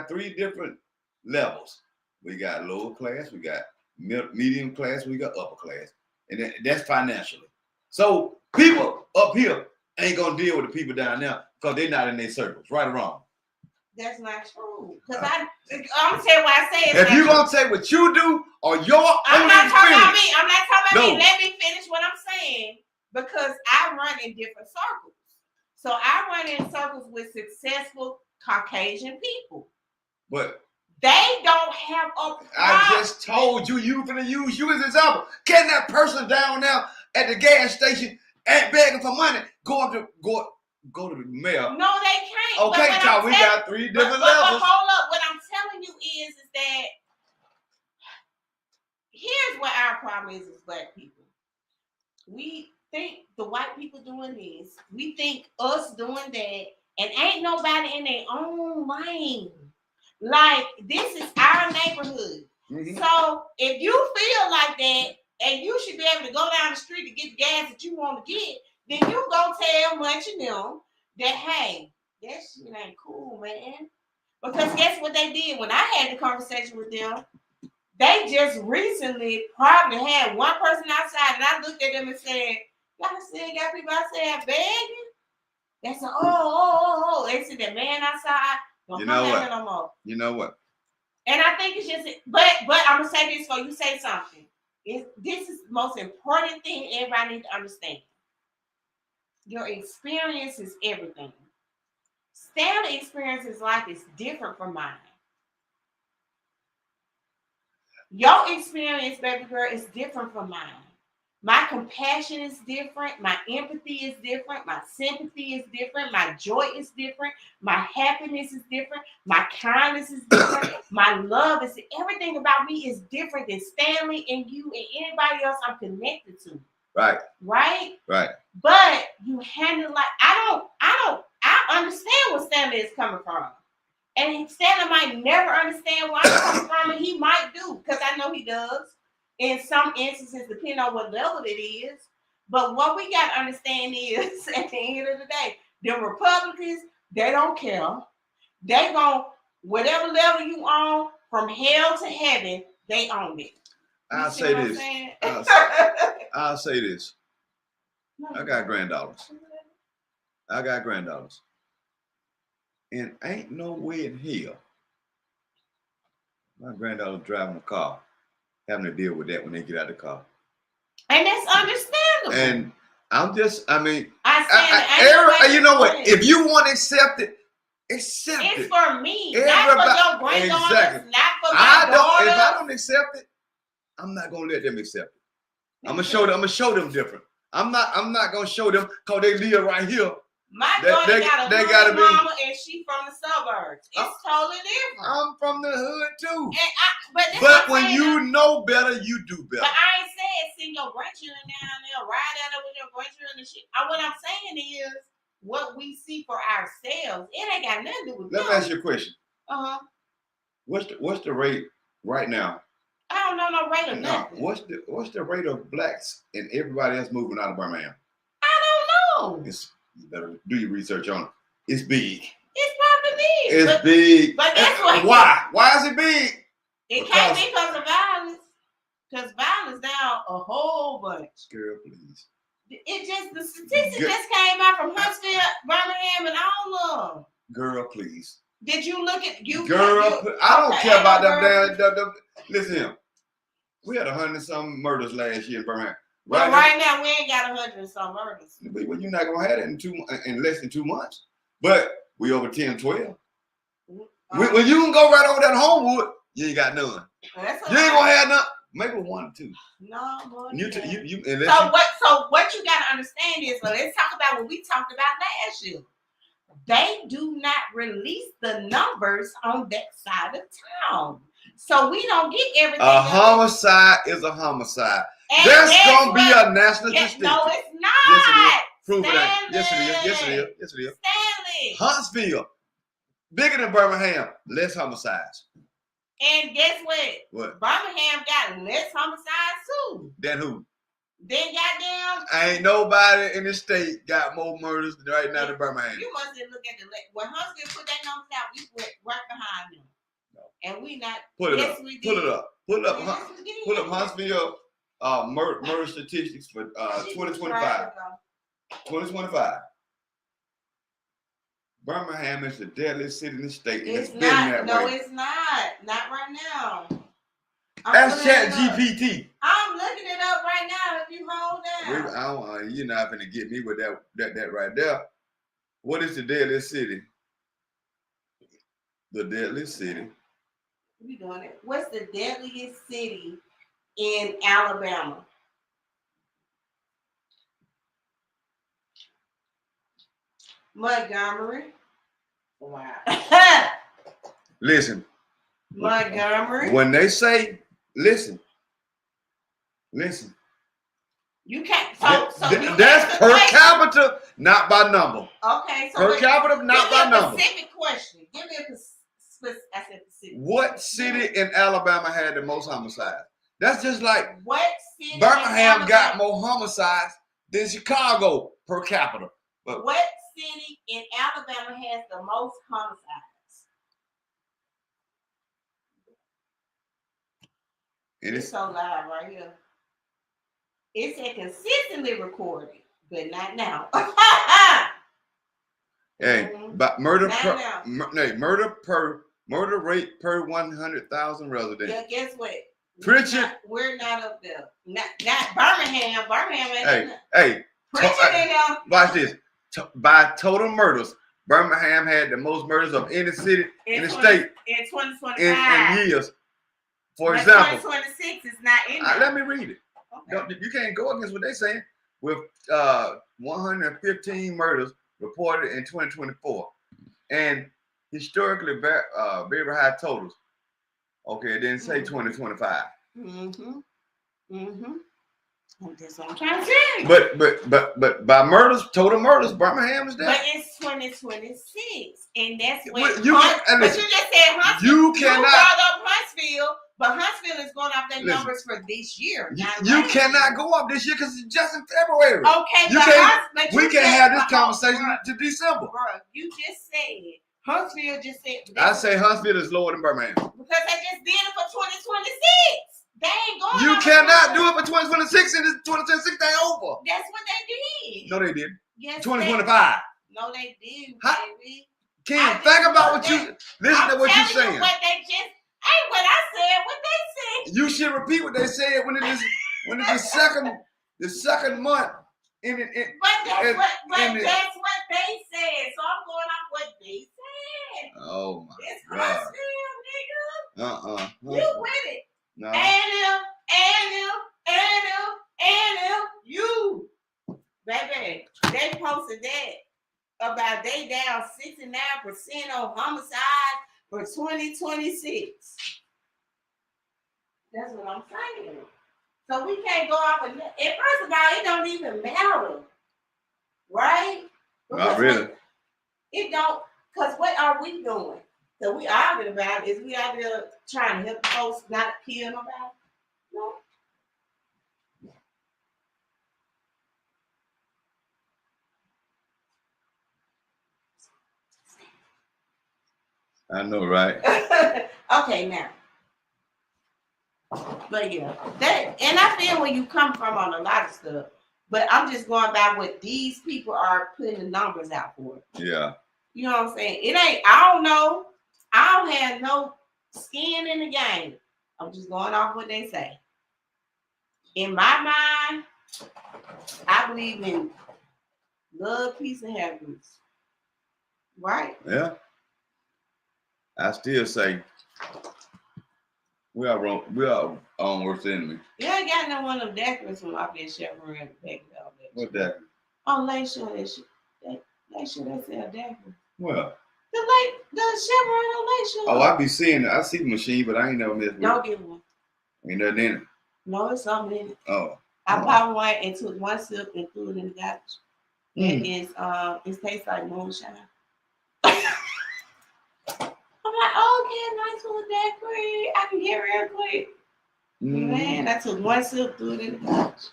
three different levels. We got lower class, we got medium class, we got upper class. And that's financially. So people up here ain't gonna deal with the people down there because they're not in their circles, right or wrong. That's not true. Because I'm gonna tell you why I say it. If you gonna say what you do or your I'm not talking about me. experience, I'm not talking about No. me. Let me finish what I'm saying. Because I run in different circles. So I run in circles with successful Caucasian people. but They don't have a problem. I just told you, you gonna use you as an example. Can that person down there at the gas station and begging for money go to the mayor? No, they can't. Okay, child, we got 3 different levels. But hold up. What I'm telling you is that here's what our problem is as Black people. We think the white people doing this. We think us doing that. And ain't nobody in their own lane. Like, this is our neighborhood. Mm-hmm. So if you feel like that and you should be able to go down the street to get the gas that you want to get, then you go tell Munch and them that, hey, that shit ain't cool, man. Because guess what they did when I had the conversation with them? They just recently probably had one person outside, and I looked at them and said, y'all still got people outside begging? They said, oh. They said that man outside don't come down here no more. You know what? And I think it's just, but I'm gonna say this for you. Say something. This is the most important thing everybody needs to understand. Your experience is everything. Stanley's experience in life is different from mine. Your experience, baby girl, is different from mine. My compassion is different. My empathy is different. My sympathy is different. My joy is different. My happiness is different. My kindness is different. My love is, everything about me is different than Stanley and you and anybody else I'm connected to. Right. Right? Right. But you handle like, I understand where Stanley is coming from. And Stanley might never understand where I'm coming from, and he might do, because I know he does. In some instances, depending on what level it is. But what we got to understand is, at the end of the day, the Republicans, they don't care. They gon' whatever level you on, from hell to heaven, they own it. I'll say this. I'll say this. I got granddaughters. And ain't no way in hell my granddaughter driving a car having to deal with that when they get out of the car. And that's understandable. And I'm just, I mean, you know what? If you want to accept it, accept it. It's for me, not for your granddaughters, exactly. not for my daughters. If I don't accept it, I'm not gonna let them accept it. I'm gonna show them different. I'm not gonna show them because they live right here. My daughter got a mama and she from the suburbs. It's totally different. I'm from the hood too. But when you know better, you do better. But I ain't saying send your grandchildren down there, ride out there with your grandchildren and shit. What I'm saying is what we see for ourselves. It ain't got nothing to do with Let me ask you a question. What's the rate right now? I don't know no rate of nothing. What's the rate of blacks and everybody else moving out of Birmingham? I don't know. You better do your research on it. It's big. It's probably big. It's big. But that's what. Why? Why is it big? It can't be because of violence. Because violence down a whole bunch. Girl, please. The statistics just came out from Huntsville, Birmingham, and all of them. Girl, please. Did you look at you? Girl, I don't care about them. Listen here. We had 100-some murders last year in Birmingham. Right now we ain't got 100-some murders. But you're not gonna have that in less than 2 months. But we over 10, 12. When you can go right over that Homewood, you ain't got none. You ain't gonna have none. Maybe 1 or 2. No, boy. So what you gotta understand is, let's talk about what we talked about last year. They do not release the numbers on that side of town. So we don't get everything. A homicide is a homicide. There's gonna be a national statistic. No, it's not. Yes, it is. Prove Stanley. it. Yes, it is. Yes, it is. Yes, it is. Stanley. Huntsville, bigger than Birmingham, less homicides. And guess what? What? Birmingham got less homicides too. Than who? Then goddamn. Ain't nobody in the state got more murders right now than Birmingham. You must have looked at when Huntsville put that numbers out, we went right behind them. No. And we not. Pull it yes, up. We did. Pull it up. Pull up. Yes, pull up Huntsville murder statistics for 2025. 2025. Birmingham is the deadliest city in the state. And It's it's been that not. No, way. it's not. Not right now. That's Chat GPT. I'm looking it up right now. If you hold down. You're not going to get me with that right there. What is the deadliest city? The deadliest city. We doing it. What's the deadliest city in Alabama? Montgomery. Wow. Listen. Montgomery. When they say, listen. You can't. That's per capita, not by number. Okay. So per capita, not by number. Specific question. Give me a specific. What city in Alabama had the most homicides? That's just like what city Birmingham got more homicides than Chicago per capita. But what city in Alabama has the most homicides? It's so loud right here. It said consistently recorded, but not now. Hey, but murder rate per 100,000 residents. Yeah, guess what? Pritchard, we're not up there. Not Birmingham. Birmingham. Hey. Pritchard watch this. By total murders, Birmingham had the most murders of any city in the state in 2025 in years. For example, 2026 is not in there. Let me read it. Okay. You can't go against what they're saying. With 115 murders reported in 2024, and historically very high totals. Okay, it didn't say 2025. That's what I'm trying to say. But by murders, total murders, Birmingham is there. But it's 2026, and that's when. But you just said Huntsville. You cannot. You brought up Huntsville, but Huntsville is going off their numbers for this year. You cannot go up this year because it's just in February. Okay, we can't have this conversation to December. Bro, you just said Huntsville. I say Huntsville is lower than Birmingham because they just did it for 2026. They ain't going. You cannot do it for 2026, and 2026 ain't over. That's what they did. No, they didn't. Yes, 2025. No, they didn't, baby. Kim, think about what you listen to what you're saying. What they just ain't what I said. What they said. You should repeat what they said when it's the second month. But that's what they said. So I'm going off what they said. Oh my it's God. Huntsville, nigga. You with it? No. And you, baby, they posted that about they down 69% on homicide for 2026. That's what I'm saying. So we can't go off and first of all, it don't even matter, right? Not really. It don't, because what are we doing? So we arguing about is we out there trying to help folks not kill nobody? No. I know, right? Okay, now. But yeah, and I feel where you come from on a lot of stuff. But I'm just going by what these people are putting the numbers out for. Yeah. You know what I'm saying? It ain't, I don't know. I don't have no skin in the game. I'm just going off what they say. In my mind, I believe in love, peace, and happiness. Right? Yeah. I still say we are wrong. We are on worst enemy. You ain't got no one of them daiquiris from off that Chevron back all that. What that? Oh, Lake Shore, that shit. Lake Shore, they sell daiquiris. Well. The Chevron on Lake Shore. Oh, I be seeing it. I see the machine, but I ain't never messed with it. Don't get one. Ain't nothing in it. No, it's something in it. Oh. I bought one and took one sip and threw it in the garbage. It tastes like moonshine. I'm like, oh, yeah, nice little daiquiri. I can get real quick. Man, I took one sip, threw it in the garbage.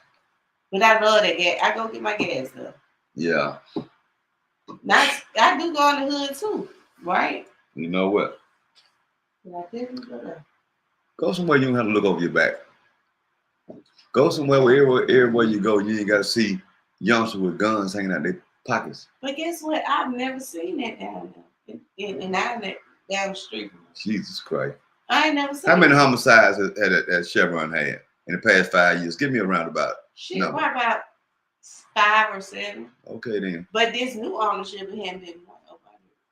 But I love that gas. I go get my gas though. Yeah. I do go in the hood too, right? You know what? Yeah, I definitely go there. Go somewhere you don't have to look over your back. Go somewhere where everywhere you go, you ain't got to see youngsters with guns hanging out pockets. But guess what? I've never seen that down there. And down the street. Jesus Christ. I ain't never seen How many it. homicides has Chevron had in the past 5 years? Give me a roundabout. Shit, number. what about 5 or 7? Okay then. But this new ownership, it hadn't been one.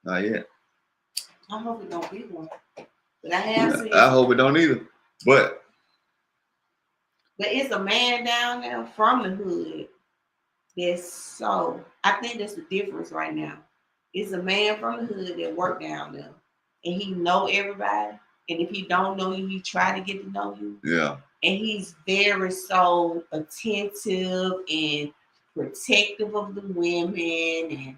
Not yet. I hope it don't be one. But I have seen. I hope it don't either. But it's a man down there from the hood that's so. I think that's the difference right now. It's a man from the hood that work down there, and he know everybody. And if he don't know you, he try to get to know you. yeah. And he's very so attentive and protective of the women and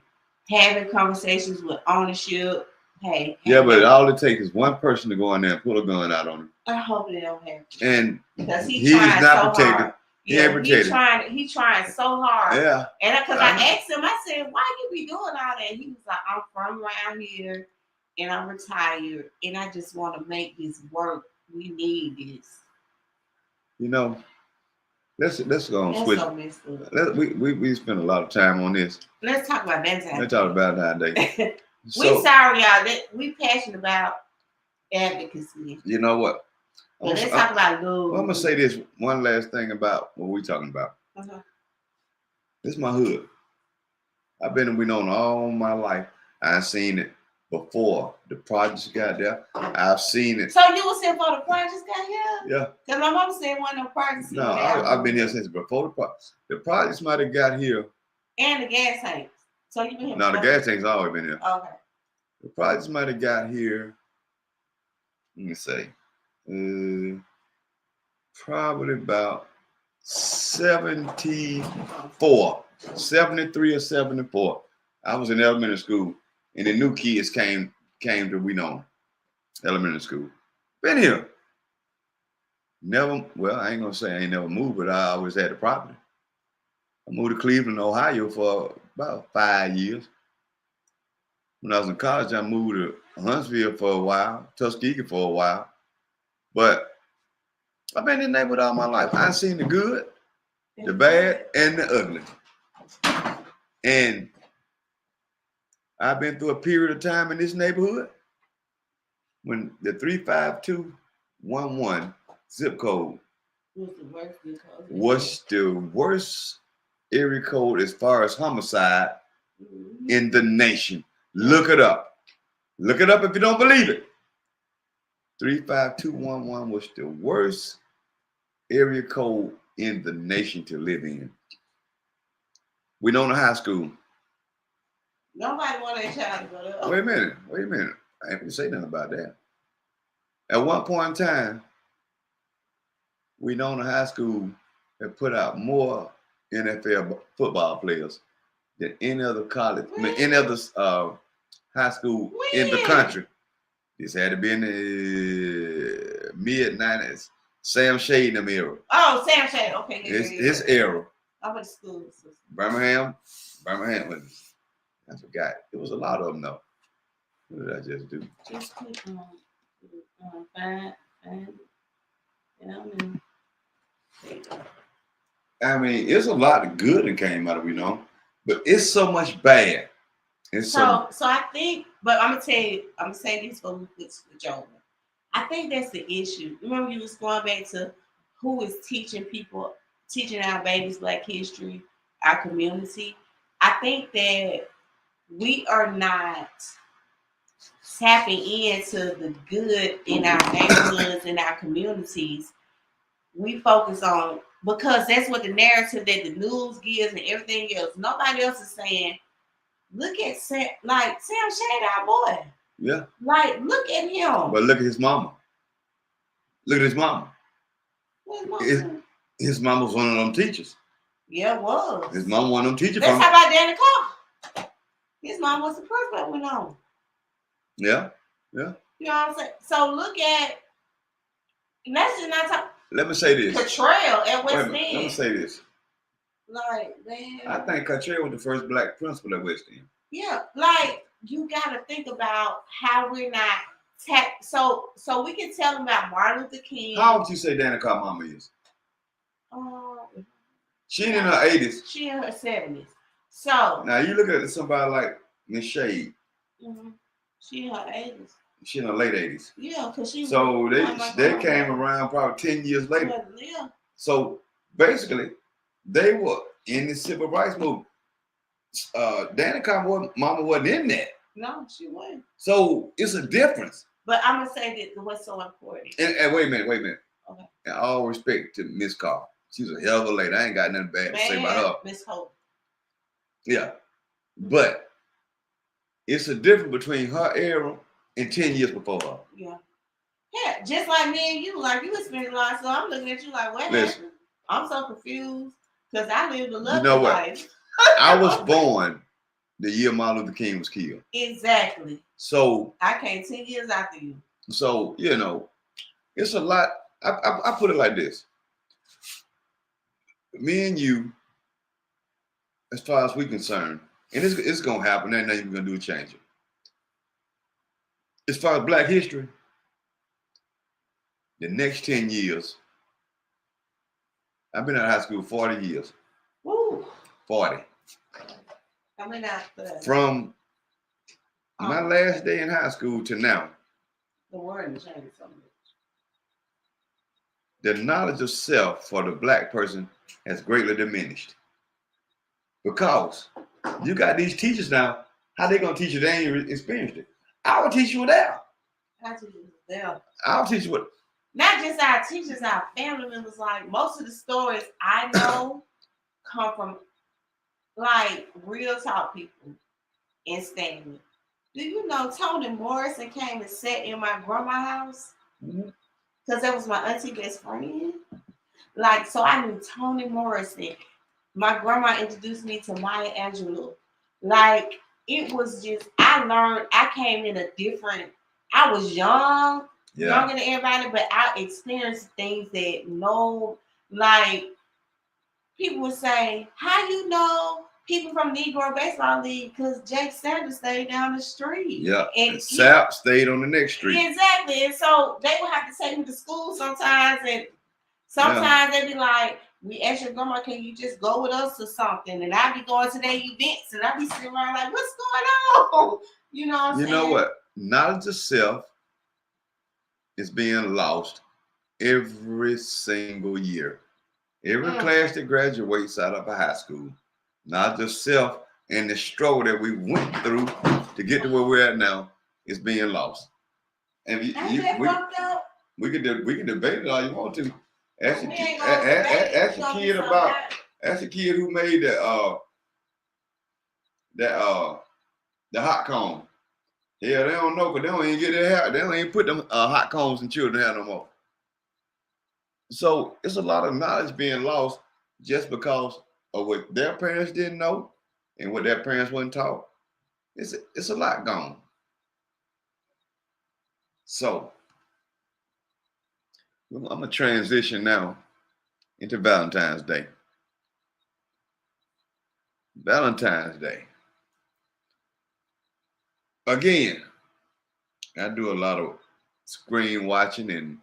having conversations with ownership. Hey. Yeah, but all it takes is one person to go in there and pull a gun out on him. I hope it don't happen. And because he's trying not so protected. hard. He ain't protected. He's trying so hard. Yeah. And because I asked him, I said, why you be doing all that? He was like, I'm from around here and I'm retired and I just want to make this work. We need this. You know, let's go and switch. So messed up. We spent a lot of time on this. Let's talk about Valentine's. Let's talk about Valentine's Day. We sorry, y'all. We passionate about advocacy. You know what? But let's talk about love. I'm gonna say this one last thing about what we talking about. Uh-huh. This is my hood. I've been in Winona all my life. I've seen it before the projects got there. I've seen it. So you was here for the projects got here? Yeah. Because my mom said one of the projects. No, I've been here since before the projects. The projects might have got here. And the gas tanks. So you been here? No, the gas tank's always been here. Okay. The projects might have got here. Let me say, probably about 74, 73 or 74. I was in elementary school, and the new kids came to Winona Elementary School. Been here. Never, well, I ain't gonna say I ain't never moved, but I always had the property. I moved to Cleveland, Ohio for about 5 years. When I was in college, I moved to Huntsville for a while, Tuskegee for a while. But I've been in the neighborhood all my life. I've seen the good, the bad, and the ugly. And I've been through a period of time in this neighborhood when the 35211 zip code was the worst area code as far as homicide in the nation. Look it up. Look it up if you don't believe it. 35211 was the worst area code in the nation to live in. Winona High School. Nobody want their child to go there. Wait a minute. I ain't going to say nothing about that. At one point in time, Winona High School had put out more NFL football players than any other college, any other high school in the country. This had to be in the mid-90s. Sam Shade in them era. Oh, Sam Shade. Okay. His era. I went to school. Birmingham. I forgot. It was a lot of them though. What did I just do? Just put fine. I mean, it's a lot of good that came out of Winona, but it's so much bad. So I think, but I'm gonna say this for Joe. I think that's the issue. Remember, you was going back to who is teaching our babies Black history, our community. I think that we are not tapping into the good in our neighborhoods and our communities. We focus on, because that's what the narrative that the news gives and everything else. Nobody else is saying, look at Sam Shade, our boy. Yeah. Like, look at him. But look at his mama. Look at his mama. What's mama? His mama was one of them teachers. Yeah, it was. His mama one of them teachers. Let's talk about Danny Carr. His mom was the principal we know. Yeah. You know what I'm saying? So look at, and that's just not talking. Let me say this. Cottrell at West End. Let me say this. Like, man. I think Cottrell was the first Black principal at West End. Yeah, like, you got to think about how we're not so we can tell them about Martin Luther King. How would you say Danny Carr mama is? She ain't in her 80s. She in her 70s. So Now you look at somebody like Miss Shade. She in her 80s. She in her late 80s. Yeah, because she. So they came around probably 10 years later. Yeah. So basically, they were in the civil rights movement. Danica mama wasn't in that. No, she wasn't. So it's a difference. But I'm gonna say that what's so important. And wait a minute. Okay. And all respect to Miss Carr. She's a hell of a lady. I ain't got nothing bad to say about her. Miss Hope. Yeah. But it's a difference between her era and 10 years before her. Yeah. Yeah, just like me and you, like you was spending a lot, so I'm looking at you like, what happened? I'm so confused because I lived a lovely life. I was born the year Martin Luther King was killed. Exactly. So I came 10 years after you. So, it's a lot. I put it like this. Me and you, as far as we're concerned, and it's going to happen, ain't nothing we're going to do to change it. As far as Black history, the next 10 years, I've been out of high school 40 years. Woo. 40. I mean, from my last day in high school to now, the word has changed so much. The knowledge of self for the Black person has greatly diminished. Because you got these teachers now, how they gonna teach you? They ain't experienced it. I will teach you there. I'll teach you what. Not just our teachers, our family members. Like most of the stories I know come from like real talk people in Stanley. Do you know Toni Morrison came and sat in my grandma's house? Because that was my auntie best friend. Like, so I knew Toni Morrison. My grandma introduced me to Maya Angelou. Like, it was just, I came in a different, I was younger than everybody, but I experienced things that like, people would say, how you know people from Negro Baseball League? Because Jake Sanders stayed down the street. Yeah, and Sap stayed on the next street. Exactly. And so they would have to take me to school sometimes, and sometimes they'd be like, we asked your grandma, can you just go with us or something? And I'd be going to their events, and I'd be sitting around like, what's going on? You know what I'm saying? You know what? Knowledge of self is being lost every single year. Every class that graduates out of a high school, knowledge of self and the struggle that we went through to get to where we're at now is being lost. And we can debate it all you want to. Ask a kid who made the hot cone. Yeah, they don't know because they don't even get their hair. They don't even put them hot cones in children's hair no more. So it's a lot of knowledge being lost just because of what their parents didn't know and what their parents weren't taught. It's a lot gone. So I'm gonna transition now into Valentine's Day. Valentine's Day. Again, I do a lot of screen watching and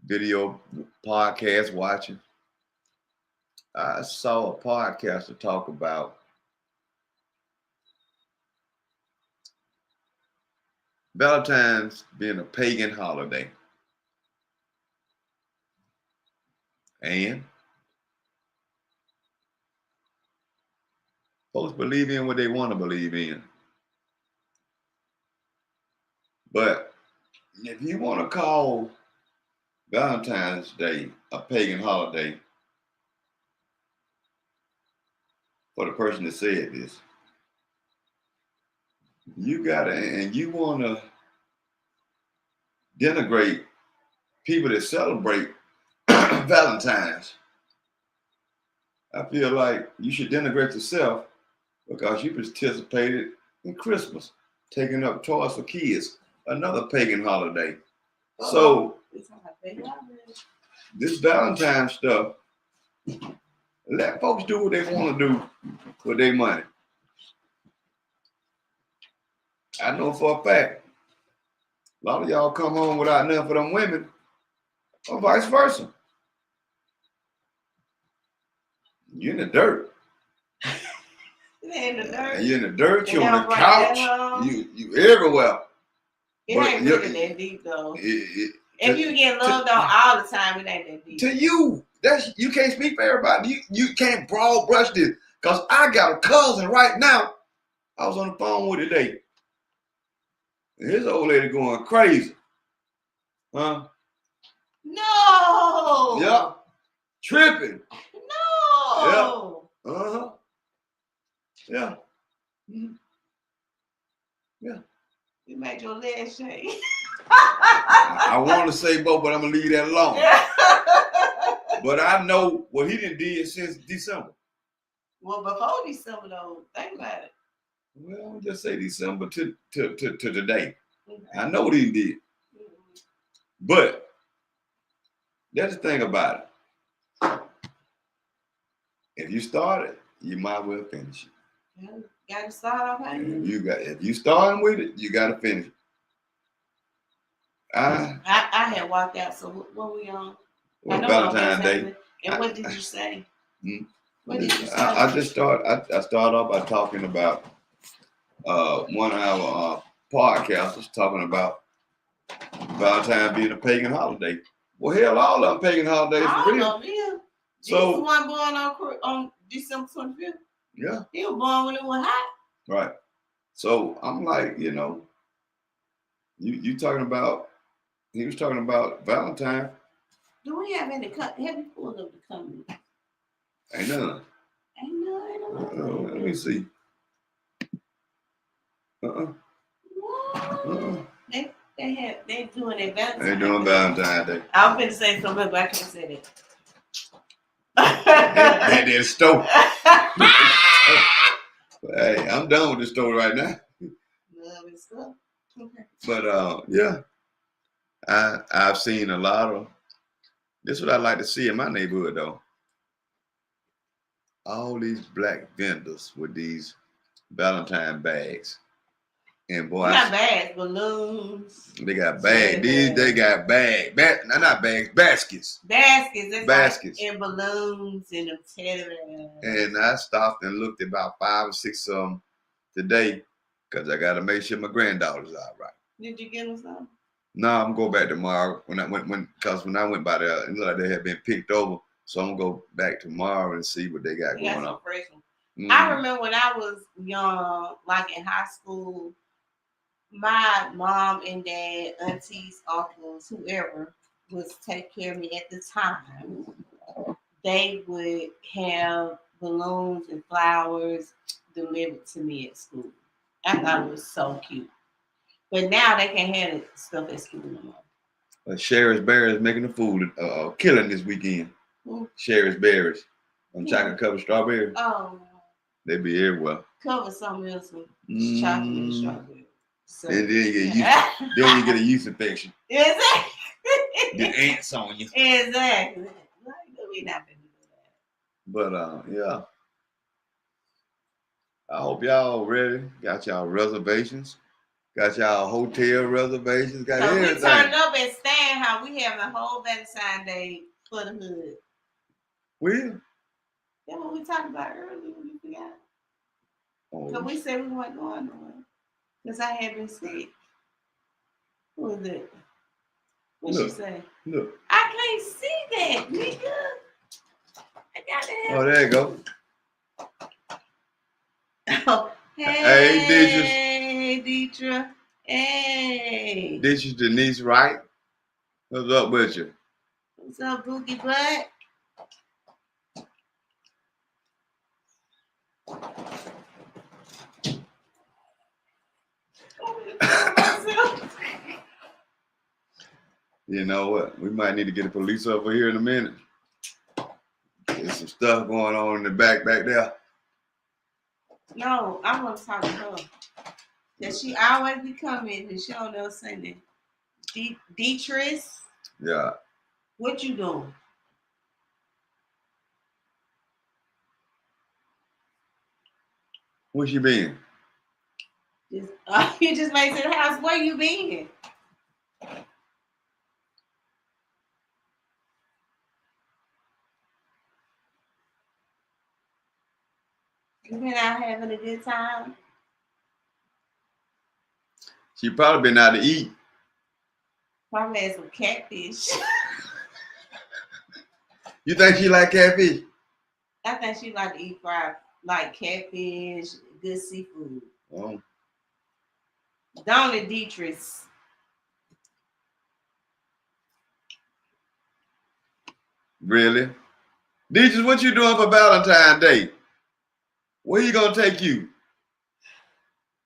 video podcast watching. I saw a podcast to talk about Valentine's being a pagan holiday. And folks believe in what they want to believe in. But if you want to call Valentine's Day a pagan holiday, for the person that said this, you want to denigrate people that celebrate Valentine's. I feel like you should denigrate yourself because you participated in Christmas, taking up toys for kids, another pagan holiday. So this Valentine's stuff, let folks do what they want to do with their money. I know for a fact, a lot of y'all come home without nothing for them women, or vice versa. You're in the dirt. in the dirt. You in the dirt, you It on the don't break couch, that long. you everywhere. It But ain't really that deep though. If you get loved on all the time, it ain't that deep. To you, you can't speak for everybody. You can't broad brush this. Cause I got a cousin right now. I was on the phone with today. And his old lady going crazy. Huh? No. Yeah. Tripping. No. Yeah. Uh-huh. Yeah. Mm-hmm. Yeah. You made your leg shake. I want to say both, but I'm gonna leave that alone. But I know what he did since December. Well, before December though, think about it. Well, I'll just say December to today. Okay. I know what he did. But that's the thing about it. If you start it, you might well finish it. You gotta start off. If you starting with it, you gotta finish it. I had walked out. So what we on? Well, Valentine's Day. And what did you say? What did you say? I start off by talking about one of our podcasters talking about Valentine being a pagan holiday. Well, hell, all of them pagan holidays for real. Yeah. So the one born on December 25th. Yeah. He was born when it was hot. Right. So I'm like, you talking about. He was talking about Valentine. Do we have any? Have you pulled up the company? Ain't none. Ain't none. Let me see. What? They doing their Valentine's. They doing Valentine's Day. I was going to say something, but I can't say that. They did stole. Hey, I'm done with this story right now. Love and stuff. Okay. But yeah, I've seen a lot of. This is what I like to see in my neighborhood though. All these black vendors with these Valentine bags. And boy, got bags, balloons. They got bags. They got bags. Not bags, baskets. Baskets. And balloons and them teddy bears. And I stopped and looked at about 5 or 6 of them today because I got to make sure my granddaughter's all right. Did you get them some? No, I'm going to go back tomorrow. When I went by there, it looked like they had been picked over. So I'm going to go back tomorrow and see what they got going on. I remember when I was young, like in high school, my mom and dad, aunties, uncles, whoever was take care of me at the time, they would have balloons and flowers delivered to me at school. I thought it was so cute. But now they can't have stuff at school no more. Sherry's Berries making the food killing this weekend. Sherry's Berries on chocolate covered strawberries. Oh. They be everywhere. Cover something else with chocolate and strawberry. So, and then you get a yeast infection. Exactly. Get ants on you. Exactly. We not gonna do that. But yeah. I hope y'all ready. Got y'all reservations. Got y'all hotel reservations. Got everything. We turned up at Stan House. We having a whole Valentine's Day for the hood. Will? That's what we talked about earlier. You forgot. Because we said we weren't going nowhere. Because I had been sick. Who was it? What'd she say? Look. I can't see that, nigga. I gotta have. Oh, there you go. Oh, hey, Deidre. Hey. This is Denise Wright. What's up with you? What's up, Boogie Butt? You know what? We might need to get the police over here in a minute. There's some stuff going on in the back there. No, I want to talk to her. That she always be coming and she don't know saying that. Deatrice? Yeah. What you doing? Where you been? You just made it to the house. Where you been? You been out having a good time? She probably been out to eat. Probably had some catfish. You think she like catfish? I think she like to eat fried, like catfish, good seafood. Oh, Don't it, Dietrich? really? Deeches, what you doing for Valentine's Day? Where you gonna take you?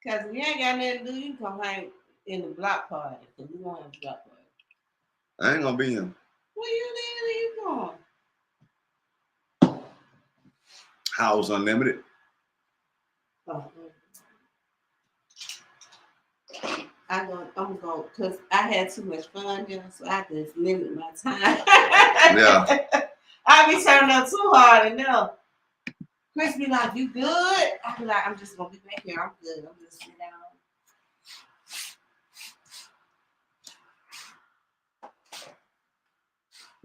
Cause if you ain't got nothing to do, you can come hang in the block party. Cause we gonna have a block party. I ain't gonna be here. Where you going? House unlimited. Oh, I'm going because I had too much fun there, so I just limit my time. Yeah. I be turning up too hard and no. Chris be like, "You good?" I be like, "I'm just gonna be back here. I'm good. I'm just sit down."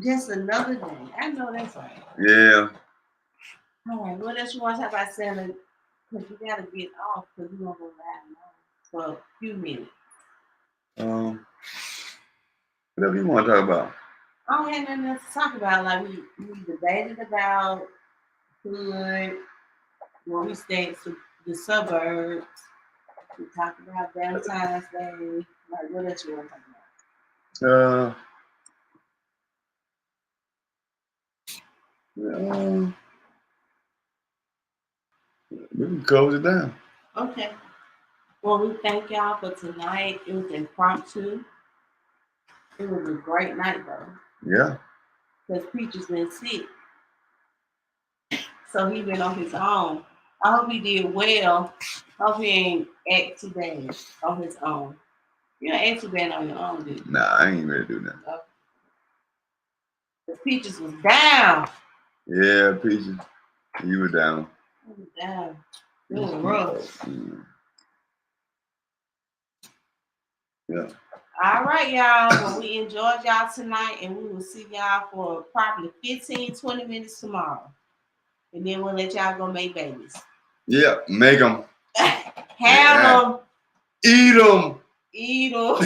Just another day. I know that's right. Yeah. All right. What else you want to talk about, Santa? Because you gotta get off because we gonna go live now for a few minutes. Whatever you want to talk about. I don't have nothing else to talk about. Like we debated about hood, where we stayed to the suburbs. We talked about Valentine's Day. Like what else you want to talk about? We can close it down. Okay. Well, we thank y'all for tonight. It was impromptu. It was a great night though. Yeah. Because Preacher's been sick. So he been on his own. I hope he did well. Hope he ain't act too bad on his own. You don't act too bad on your own, dude. Nah, I ain't ready to do nothing. Okay. The Peaches was down. Yeah, Peaches. You were down. I was down. It was rough. Yeah. All right, y'all. Well, we enjoyed y'all tonight, and we will see y'all for probably 15-20 minutes tomorrow. And then we'll let y'all go make babies. Yeah, make them. Have them. Eat them. Eat them.